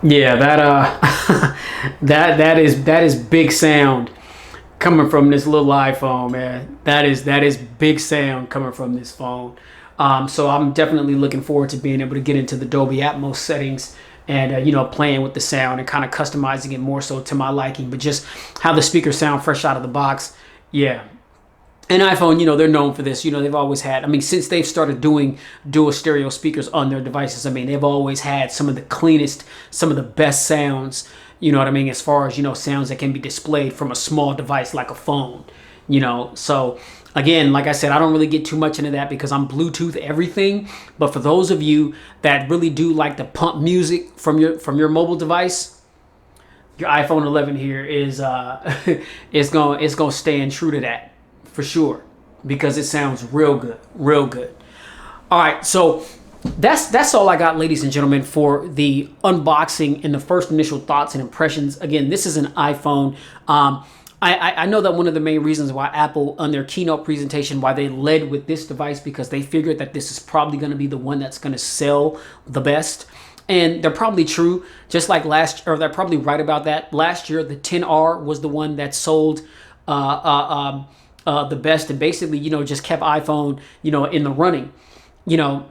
Yeah, that is big sound coming from this little iPhone, man. That is big sound coming from this phone. So I'm definitely looking forward to being able to get into the Dolby Atmos settings and, you know, playing with the sound and kind of customizing it more so to my liking. But just how the speakers sound fresh out of the box, yeah. And iPhone, you know, they're known for this. You know, they've always had, I mean, since they've started doing dual stereo speakers on their devices, I mean, they've always had some of the cleanest, some of the best sounds, you know what I mean, as far as, you know, sounds that can be displayed from a small device like a phone, you know. So again, like I said, I don't really get too much into that because I'm Bluetooth everything. But for those of you that really do like to pump music from your mobile device, your iPhone 11 here is it's gonna stand true to that for sure, because it sounds real good, real good. All right, so that's all I got, ladies and gentlemen, for the unboxing and the first initial thoughts and impressions. Again, this is an iPhone. I know that one of the main reasons why Apple, on their keynote presentation, why they led with this device, because they figured that this is probably going to be the one that's going to sell the best. And they're probably true, just like they're probably right about that. Last year, the 10R was the one that sold the best, and basically, just kept iPhone, in the running, and,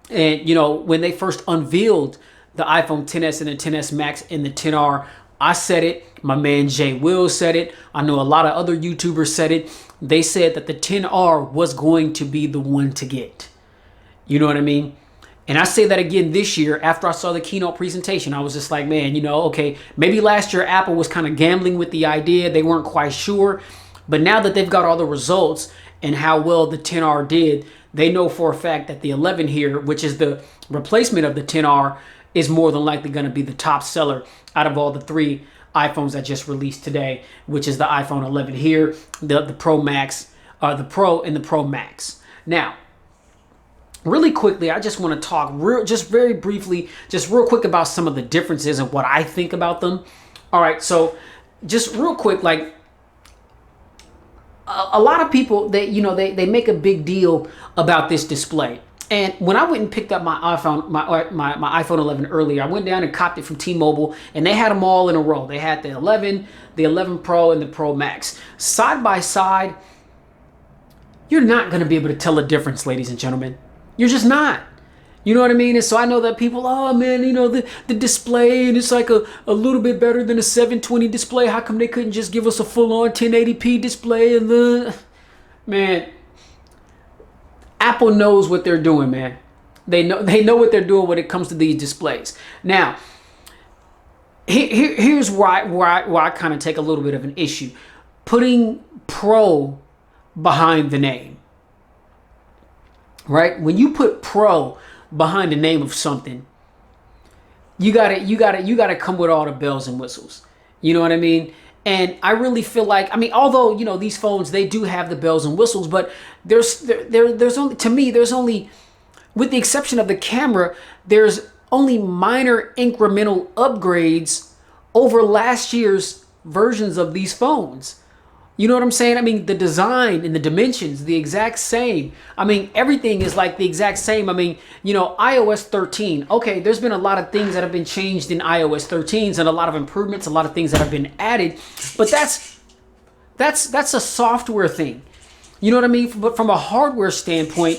when they first unveiled the iPhone XS and the XS Max and the 10R, I said it. My man Jay Will said it. I know a lot of other YouTubers said it. They said that the 10R was going to be the one to get. You know what I mean? And I say that again this year after I saw the keynote presentation. I was just like, man, okay, maybe last year Apple was kind of gambling with the idea. They weren't quite sure. But now that they've got all the results and how well the 10R did, they know for a fact that the 11 here, which is the replacement of the 10R, is more than likely going to be the top seller out of all the three iPhones that just released today, which is the iPhone 11 here, the Pro Max, the Pro and the Pro Max. Now, really quickly, I just want to talk just very briefly, just real quick about some of the differences and what I think about them. All right, so just real quick, like a lot of people, they make a big deal about this display. And when I went and picked up my iPhone, my iPhone 11 earlier, I went down and copped it from T-Mobile, and they had them all in a row. They had the 11, the 11 Pro, and the Pro Max. Side by side, you're not going to be able to tell the difference, ladies and gentlemen. You're just not. You know what I mean? And so I know that people, oh man, the display, and it's like a little bit better than a 720 display. How come they couldn't just give us a full-on 1080p display? And man, Apple knows what they're doing, man. They know what they're doing when it comes to these displays. Now, here's why I kind of take a little bit of an issue. Putting Pro behind the name. Right? When you put Pro behind the name of something, you gotta come with all the bells and whistles. You know what I mean? And I really feel like, although, these phones, they do have the bells and whistles, but there's only, with the exception of the camera, there's only minor incremental upgrades over last year's versions of these phones. You know what I'm saying? The design and the dimensions, the exact same. Everything is like the exact same. iOS 13. Okay, there's been a lot of things that have been changed in iOS 13s and a lot of improvements, a lot of things that have been added. But that's a software thing. You know what I mean? But from a hardware standpoint,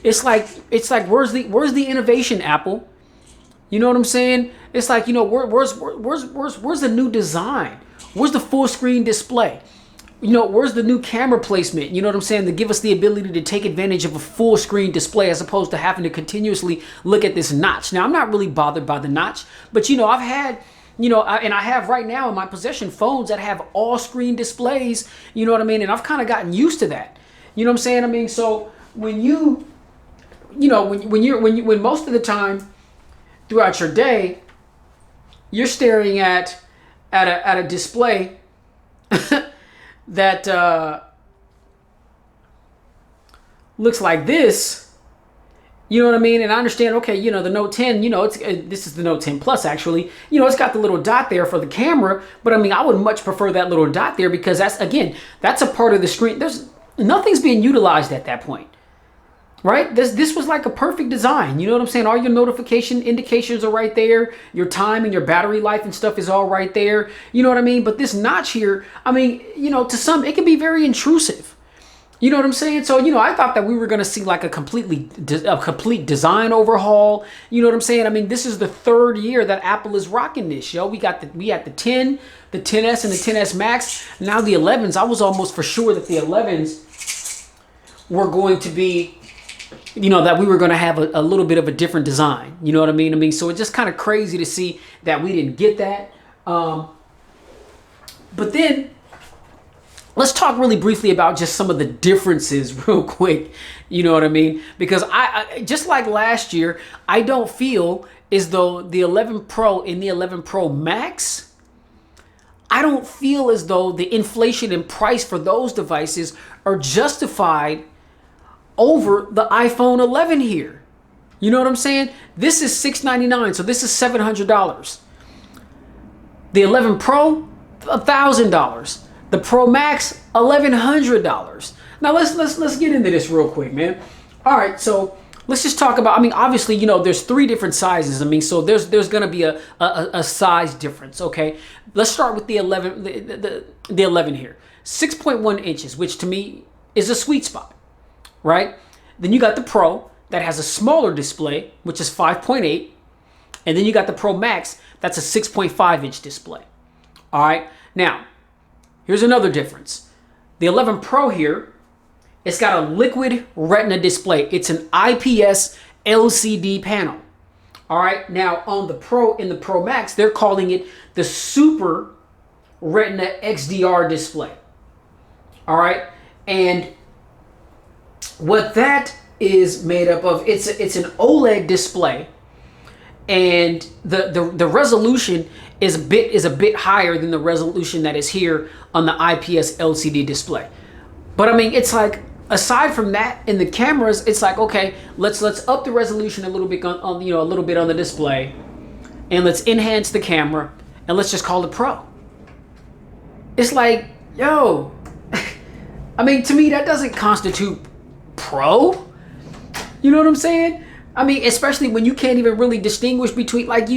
it's like where's the innovation, Apple? You know what I'm saying? It's like, where's the new design? Where's the full screen display? Where's the new camera placement? You know what I'm saying? To give us the ability to take advantage of a full screen display as opposed to having to continuously look at this notch. Now, I'm not really bothered by the notch, but I've had, and I have right now in my possession phones that have all screen displays. You know what I mean? And I've kind of gotten used to that. You know what I'm saying? So when when most of the time throughout your day, you're staring at a display that looks like this. You know what I mean? And I understand, okay, the Note 10, this is the Note 10 Plus actually. It's got the little dot there for the camera, but I would much prefer that little dot there because that's a part of the screen. Nothing's being utilized at that point. Right? This was like a perfect design. You know what I'm saying? All your notification indications are right there. Your time and your battery life and stuff is all right there. You know what I mean? But this notch here, to some, it can be very intrusive. You know what I'm saying? So, I thought that we were going to see like a complete design overhaul. You know what I'm saying? This is the third year that Apple is rocking this, yo. We had the 10, the 10S and the 10S Max. Now the 11s. I was almost for sure that the 11s were going to be, that we were going to have a little bit of a different design. You know what I mean? So it's just kind of crazy to see that we didn't get that. But then let's talk really briefly about just some of the differences real quick. You know what I mean? Because I just like last year, I don't feel as though the 11 Pro and the 11 Pro Max, I don't feel as though the inflation in price for those devices are justified over the iPhone 11 here. You know what I'm saying? This is $699, so this is $700. The 11 Pro, $1,000. The Pro Max, $1,100. Now let's get into this real quick, man. All right, so let's just talk about. I mean, obviously, you know, there's 3 different sizes. I mean, so there's gonna be a size difference. Okay, let's start with the 11. The 11 here, 6.1 inches, which to me is a sweet spot, right? Then you got the Pro that has a smaller display, which is 5.8, and then you got the Pro Max that's a 6.5 inch display. All right, now here's another difference. The 11 Pro here, it's got a liquid retina display. It's an IPS LCD panel. All right, now on the Pro, in the Pro Max, they're calling it the Super Retina XDR display. All right, and what that is made up of, it's an OLED display, and the resolution is a bit higher than the resolution that is here on the IPS LCD display. But I mean, it's like, aside from that, in the cameras, it's like, okay, let's up the resolution a little bit on you know, a little bit on the display, and let's enhance the camera, and let's just call it Pro. It's like, yo, I mean, to me that doesn't constitute Pro. You know what I'm saying? I mean, especially when you can't even really distinguish between, like,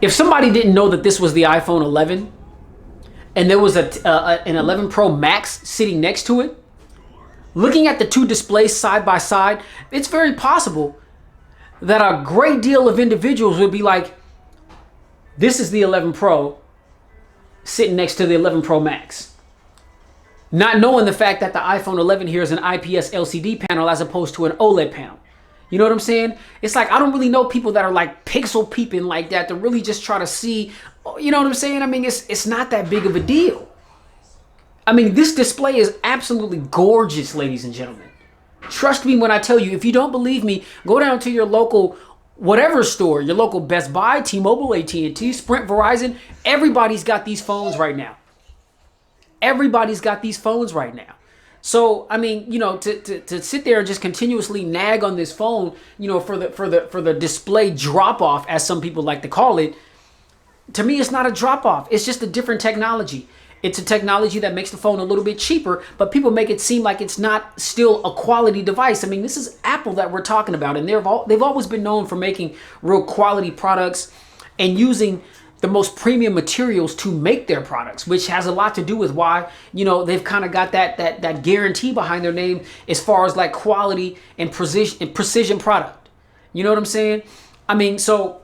if somebody didn't know that this was the iPhone 11 and there was an 11 Pro Max sitting next to it, looking at the 2 displays side by side, it's very possible that a great deal of individuals would be like, this is the 11 Pro sitting next to the 11 Pro Max. Not knowing the fact that the iPhone 11 here is an IPS LCD panel as opposed to an OLED panel. You know what I'm saying? It's like, I don't really know people that are like pixel peeping like that to really just try to see, you know what I'm saying? I mean, it's not that big of a deal. I mean, this display is absolutely gorgeous, ladies and gentlemen. Trust me when I tell you, if you don't believe me, go down to your local whatever store, your local Best Buy, T-Mobile, AT&T, Sprint, Verizon. Everybody's got these phones right now. Everybody's got these phones right now. So, I mean, you know, to sit there and just continuously nag on this phone, you know, for the display drop off, as some people like to call it, to me, it's not a drop off. It's just a different technology. It's a technology that makes the phone a little bit cheaper, but people make it seem like it's not still a quality device. I mean, this is Apple that we're talking about, and they've always been known for making real quality products and using the most premium materials to make their products, which has a lot to do with why, you know, they've kind of got that guarantee behind their name as far as like quality and precision product. You know what I'm saying? I mean, so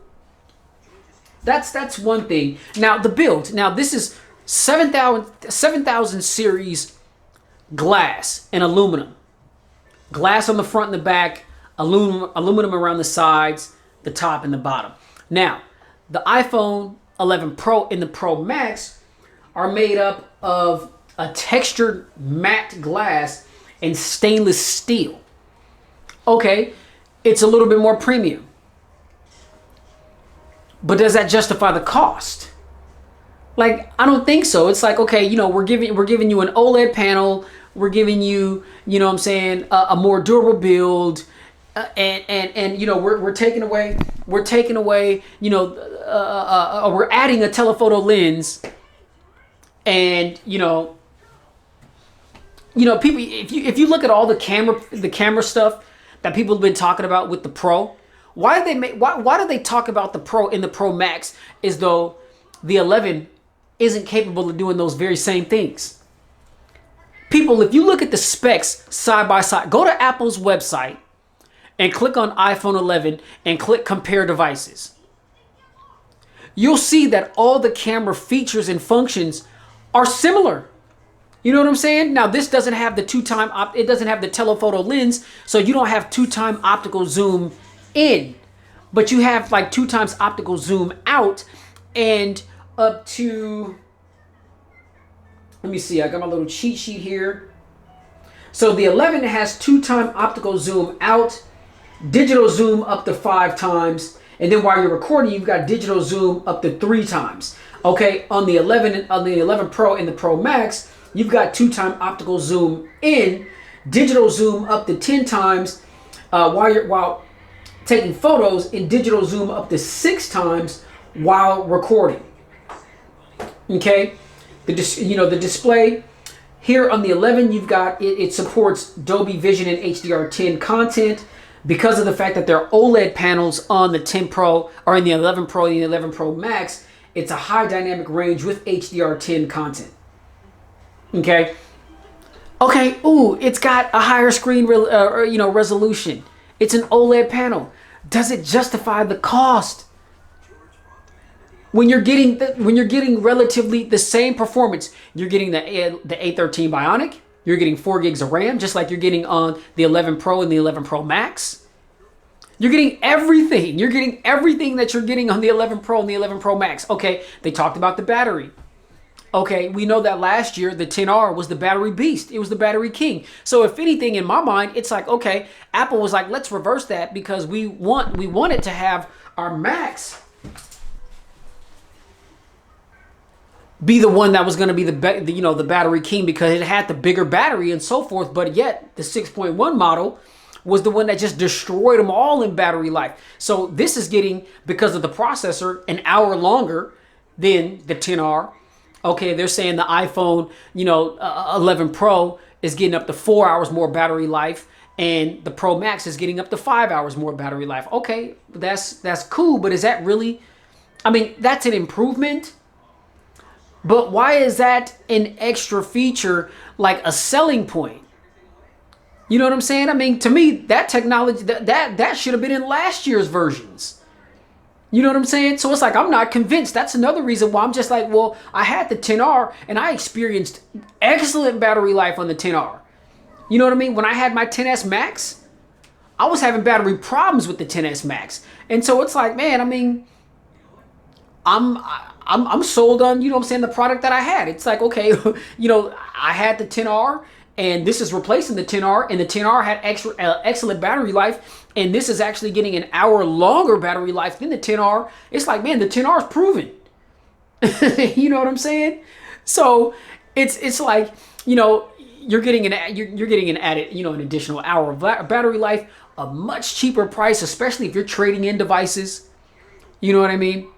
that's one thing. Now the build. Now this is 7000 series glass and aluminum. Glass on the front and the back, aluminum around the sides, the top and the bottom. Now, the iPhone 11 Pro and the Pro Max are made up of a textured matte glass and stainless steel. Okay, it's a little bit more premium. But does that justify the cost? Like, I don't think so. It's like, okay, you know, we're giving you an OLED panel, we're giving you, you know what I'm saying, a more durable build, and you know, we're taking away, you know, we're adding a telephoto lens, and you know, people, if you look at all the camera stuff that people have been talking about with the Pro, why do they talk about the Pro and the Pro Max as though the 11 isn't capable of doing those very same things? People, if you look at the specs side by side, go to Apple's website and click on iPhone 11 and click compare devices. You'll see that all the camera features and functions are similar. You know what I'm saying? Now, this doesn't have the it doesn't have the telephoto lens, so you don't have 2x optical zoom in, but you have like 2x optical zoom out, and up to, let me see, I got my little cheat sheet here. So the 11 has 2x optical zoom out, digital zoom up to 5x, and then while you're recording, you've got digital zoom up to 3x. Okay, on the 11 Pro and the Pro Max, you've got 2x optical zoom in, digital zoom up to 10x, while taking photos in digital zoom up to 6 times while recording. Okay, the display here on the 11, you've got it supports Dolby Vision and HDR10 content because of the fact that there are OLED panels on the 10 Pro or in the 11 Pro and the 11 Pro Max. It's a high dynamic range with HDR10 content. Okay. Ooh, it's got a higher screen resolution. It's an OLED panel. Does it justify the cost? When you're getting relatively the same performance, you're getting the A13 Bionic, you're getting 4 gigs of RAM, just like you're getting on the 11 Pro and the 11 Pro Max. You're getting everything. You're getting everything that you're getting on the 11 Pro and the 11 Pro Max. Okay, they talked about the battery. Okay, we know that last year the 10R was the battery beast. It was the battery king. So if anything, in my mind, it's like, okay, Apple was like, let's reverse that because we wanted to have our Max be the one that was going to be the battery king because it had the bigger battery and so forth. But yet the 6.1 model was the one that just destroyed them all in battery life. So this is getting, because of the processor, an hour longer than the 10R. Okay, they're saying the iPhone, 11 Pro is getting up to 4 hours more battery life, and the Pro Max is getting up to 5 hours more battery life. Okay, that's cool, but is that really? I mean, that's an improvement. But why is that an extra feature, like a selling point? You know what I'm saying? I mean, to me, that technology, that should have been in last year's versions. You know what I'm saying? So it's like, I'm not convinced. That's another reason why I'm just like, well, I had the 10R and I experienced excellent battery life on the 10R. You know what I mean? When I had my 10S Max, I was having battery problems with the 10S Max. And so it's like, man, I mean, I'm sold on, the product that I had. It's like, okay, I had the 10R and this is replacing the 10R, and the 10R had excellent battery life, and this is actually getting an hour longer battery life than the 10R. It's like, man, the 10R is proven. You know what I'm saying? So it's like, you're getting an added, an additional hour of battery life, a much cheaper price, especially if you're trading in devices. You know what I mean?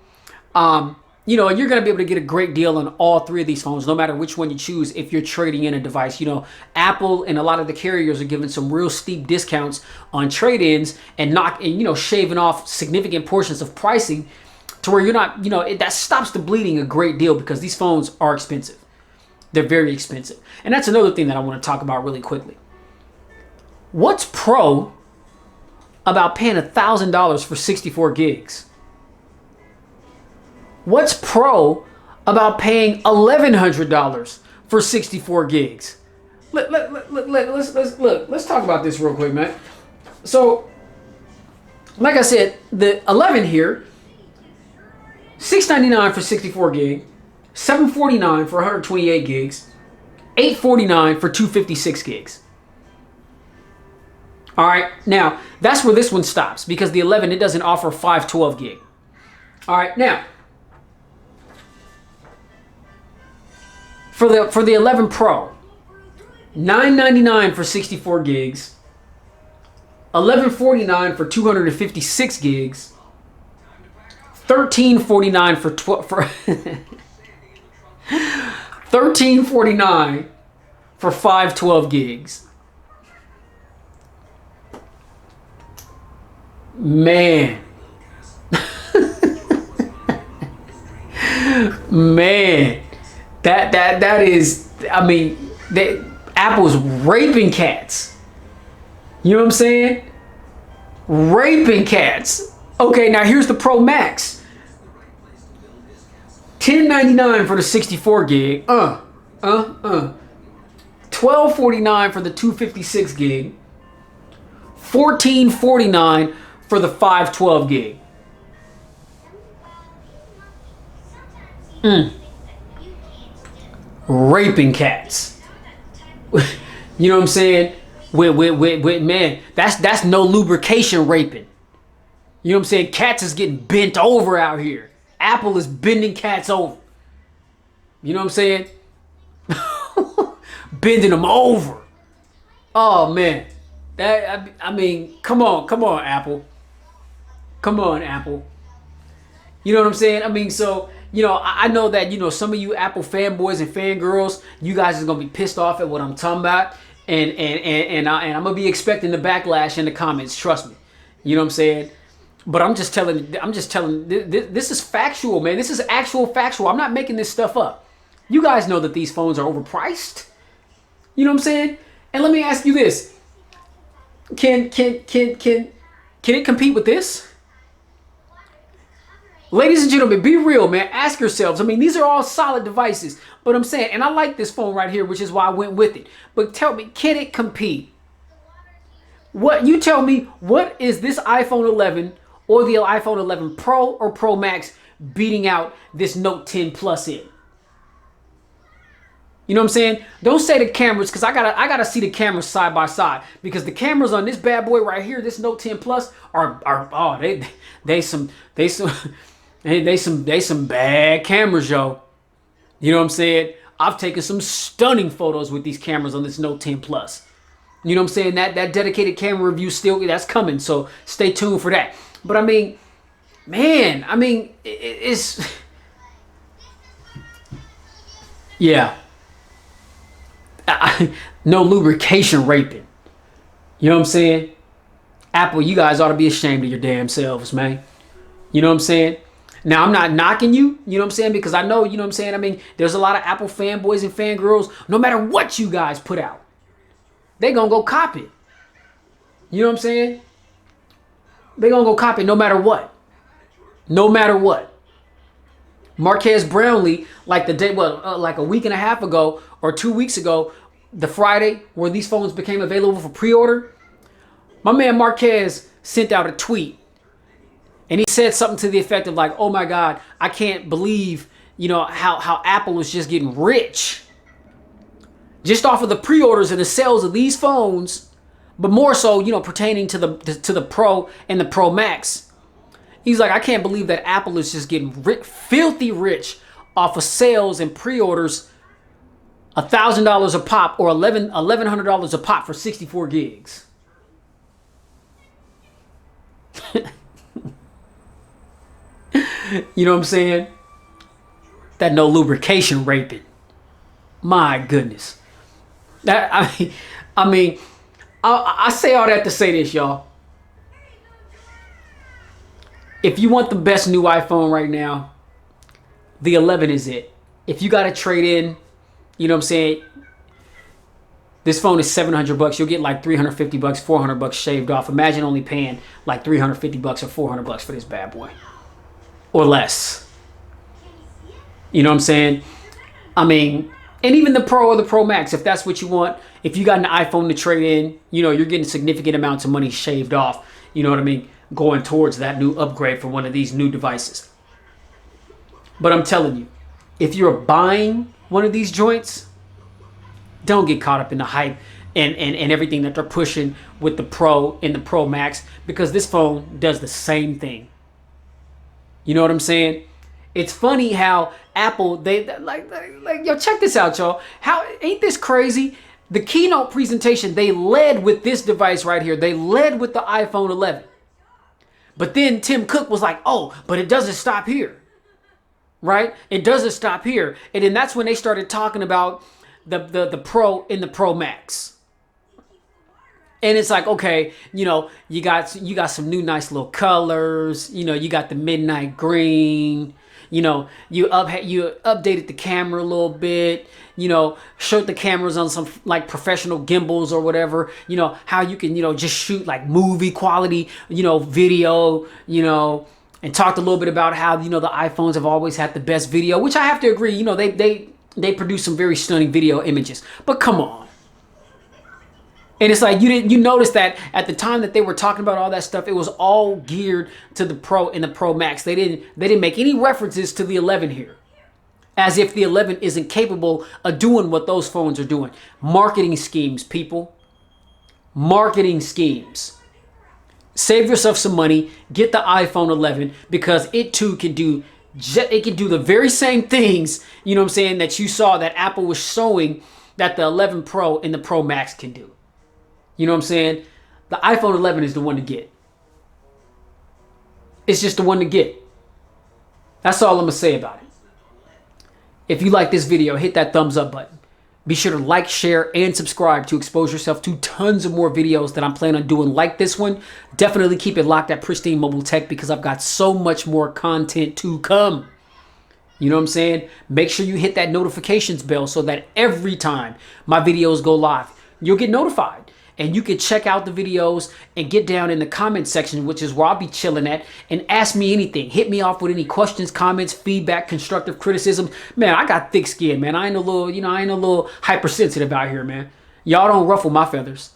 You're going to be able to get a great deal on all 3 of these phones, no matter which one you choose if you're trading in a device. Apple and a lot of the carriers are giving some real steep discounts on trade-ins and shaving off significant portions of pricing to where you're not, that stops the bleeding a great deal because these phones are expensive. They're very expensive. And that's another thing that I want to talk about really quickly. What's pro about paying $1,000 for 64 gigs? What's pro about paying $1,100 for 64 gigs? Let's talk about this real quick, man. So, like I said, the 11 here, $699 for 64 gig, $749 for 128 gigs, $849 for 256 gigs. All right, now that's where this one stops because the 11, it doesn't offer 512 gig. All right, now. For the 11 Pro, $999 for 64 gigs, $1149 for 256 gigs, $1349 $1349 for 512 gigs. Man. Man. That is, I mean, Apple's raping cats. You know what I'm saying? Raping cats. Okay, now here's the Pro Max. $1099 for the 64 gig. $1249 for the 256 gig. $1449 for the 512 gig. Raping cats. You know what I'm saying? With man, that's no lubrication raping. You know what I'm saying? Cats is getting bent over out here. Apple is bending cats over. You know what I'm saying? Bending them over. Oh man. I mean, come on, Apple. Come on, Apple. You know what I'm saying? I mean, so, I know that, some of you Apple fanboys and fangirls, you guys is going to be pissed off at what I'm talking about. And I'm going to be expecting the backlash in the comments. Trust me. You know what I'm saying? But I'm just telling, this is factual, man. This is actual factual. I'm not making this stuff up. You guys know that these phones are overpriced. You know what I'm saying? And let me ask you this. Can it compete with this? Ladies and gentlemen, be real, man. Ask yourselves. I mean, these are all solid devices. But I'm saying, and I like this phone right here, which is why I went with it. But tell me, can it compete? You tell me, what is this iPhone 11 or the iPhone 11 Pro or Pro Max beating out this Note 10 Plus in? You know what I'm saying? Don't say the cameras, because I gotta see the cameras side by side, because the cameras on this bad boy right here, this Note 10 Plus, they some bad cameras, yo. You know what I'm saying? I've taken some stunning photos with these cameras on this Note 10 Plus. You know what I'm saying? That dedicated camera review that's coming, so stay tuned for that. But I mean, man, it's yeah. No lubrication raping. You know what I'm saying? Apple, you guys ought to be ashamed of your damn selves, man. You know what I'm saying? Now, I'm not knocking you, you know what I'm saying? Because I know, you know what I'm saying? I mean, there's a lot of Apple fanboys and fangirls. No matter what you guys put out, they gonna go copy it. You know what I'm saying? They gonna go copy it no matter what. No matter what. Marquez Brownlee, like like a week and a half ago or 2 weeks ago, the Friday where these phones became available for pre-order, my man Marquez sent out a tweet. And he said something to the effect of like, oh my God, I can't believe, how Apple is just getting rich. Just off of the pre-orders and the sales of these phones, but more so, pertaining to the Pro and the Pro Max. He's like, I can't believe that Apple is just getting filthy rich off of sales and pre-orders, $1,000 a pop or $1,100 a pop for 64 gigs. You know what I'm saying? That no lubrication raping. My goodness. I say all that to say this, y'all. If you want the best new iPhone right now, the 11 is it. If you got to trade in, you know what I'm saying? This phone is $700. You'll get like $350, $400 shaved off. Imagine only paying like $350 or $400 for this bad boy. Or less. You know what I'm saying? I mean, and even the Pro or the Pro Max, if that's what you want, if you got an iPhone to trade in, you're getting significant amounts of money shaved off, you know what I mean, going towards that new upgrade for one of these new devices. But I'm telling you, if you're buying one of these joints, don't get caught up in the hype and everything that they're pushing with the Pro and the Pro Max, because this phone does the same thing. You know what I'm saying? It's funny how Apple, they yo, check this out, y'all. How ain't this crazy? The keynote presentation, they led with this device right here. They led with the iPhone 11. But then Tim Cook was like, oh, but it doesn't stop here. Right? It doesn't stop here. And then that's when they started talking about the Pro and the Pro Max. And it's like, okay, you got some new nice little colors. You got the midnight green. You updated the camera a little bit. Showed the cameras on some like professional gimbals or whatever. How you can just shoot like movie quality video. And talked a little bit about how the iPhones have always had the best video, which I have to agree. They produce some very stunning video images. But come on. And it's like you notice that at the time that they were talking about all that stuff, it was all geared to the Pro and the Pro Max. They didn't make any references to the 11 here, as if the 11 isn't capable of doing what those phones are doing. Marketing schemes, people. Marketing schemes. Save yourself some money. Get the iPhone 11, because it too can do the very same things, you know what I'm saying, that you saw that Apple was showing that the 11 Pro and the Pro Max can do. You know what I'm saying? The iPhone 11 is the one to get. It's just the one to get. That's all I'm going to say about it. If you like this video, hit that thumbs up button. Be sure to like, share, and subscribe to expose yourself to tons of more videos that I'm planning on doing like this one. Definitely keep it locked at Pristine Mobile Tech because I've got so much more content to come. You know what I'm saying? Make sure you hit that notifications bell so that every time my videos go live, you'll get notified. And you can check out the videos and get down in the comment section, which is where I'll be chilling at, and ask me anything. Hit me off with any questions, comments, feedback, constructive criticism. Man, I got thick skin, man. I ain't a little hypersensitive out here, man. Y'all don't ruffle my feathers.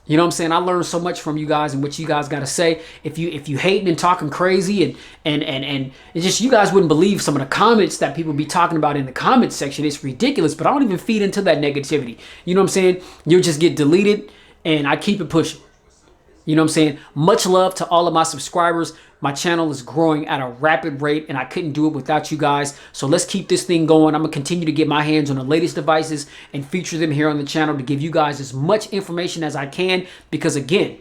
You know what I'm saying? I learned so much from you guys and what you guys got to say. If you hating and talking crazy and it's just you guys wouldn't believe some of the comments that people be talking about in the comment section. It's ridiculous, but I don't even feed into that negativity. You know what I'm saying? You'll just get deleted. And I keep it pushing. You know what I'm saying? Much love to all of my subscribers. My channel is growing at a rapid rate and I couldn't do it without you guys. So let's keep this thing going. I'm going to continue to get my hands on the latest devices and feature them here on the channel to give you guys as much information as I can. Because again,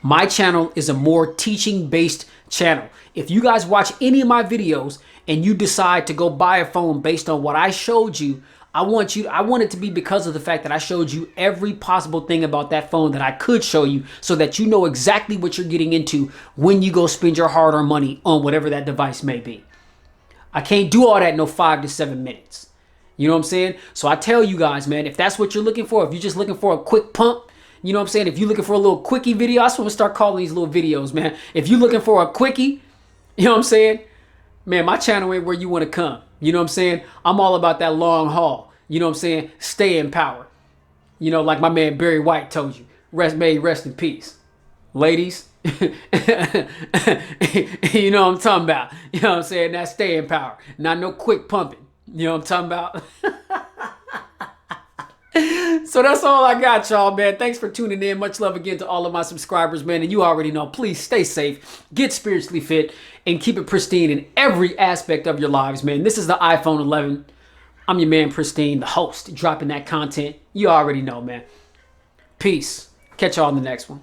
my channel is a more teaching-based channel. If you guys watch any of my videos and you decide to go buy a phone based on what I showed you, I want it to be because of the fact that I showed you every possible thing about that phone that I could show you so that you know exactly what you're getting into when you go spend your hard-earned money on whatever that device may be. I can't do all that in no 5 to 7 minutes. You know what I'm saying? So I tell you guys, man, if that's what you're looking for, if you're just looking for a quick pump, you know what I'm saying? If you're looking for a little quickie video, that's what I'm going to start calling these little videos, man. If you're looking for a quickie, you know what I'm saying? Man, my channel ain't where you want to come. You know what I'm saying? I'm all about that long haul. You know what I'm saying? Stay in power. You know, like my man Barry White told you. Rest in peace. Ladies, you know what I'm talking about. You know what I'm saying? That's stay in power. Not no quick pumping. You know what I'm talking about? So that's all I got, y'all, man. Thanks for tuning in. Much love again to all of my subscribers, man. And you already know, please stay safe, get spiritually fit, and keep it pristine in every aspect of your lives, man. This is the iPhone 11. I'm your man, Pristine, the host, dropping that content. You already know, man. Peace. Catch y'all in the next one.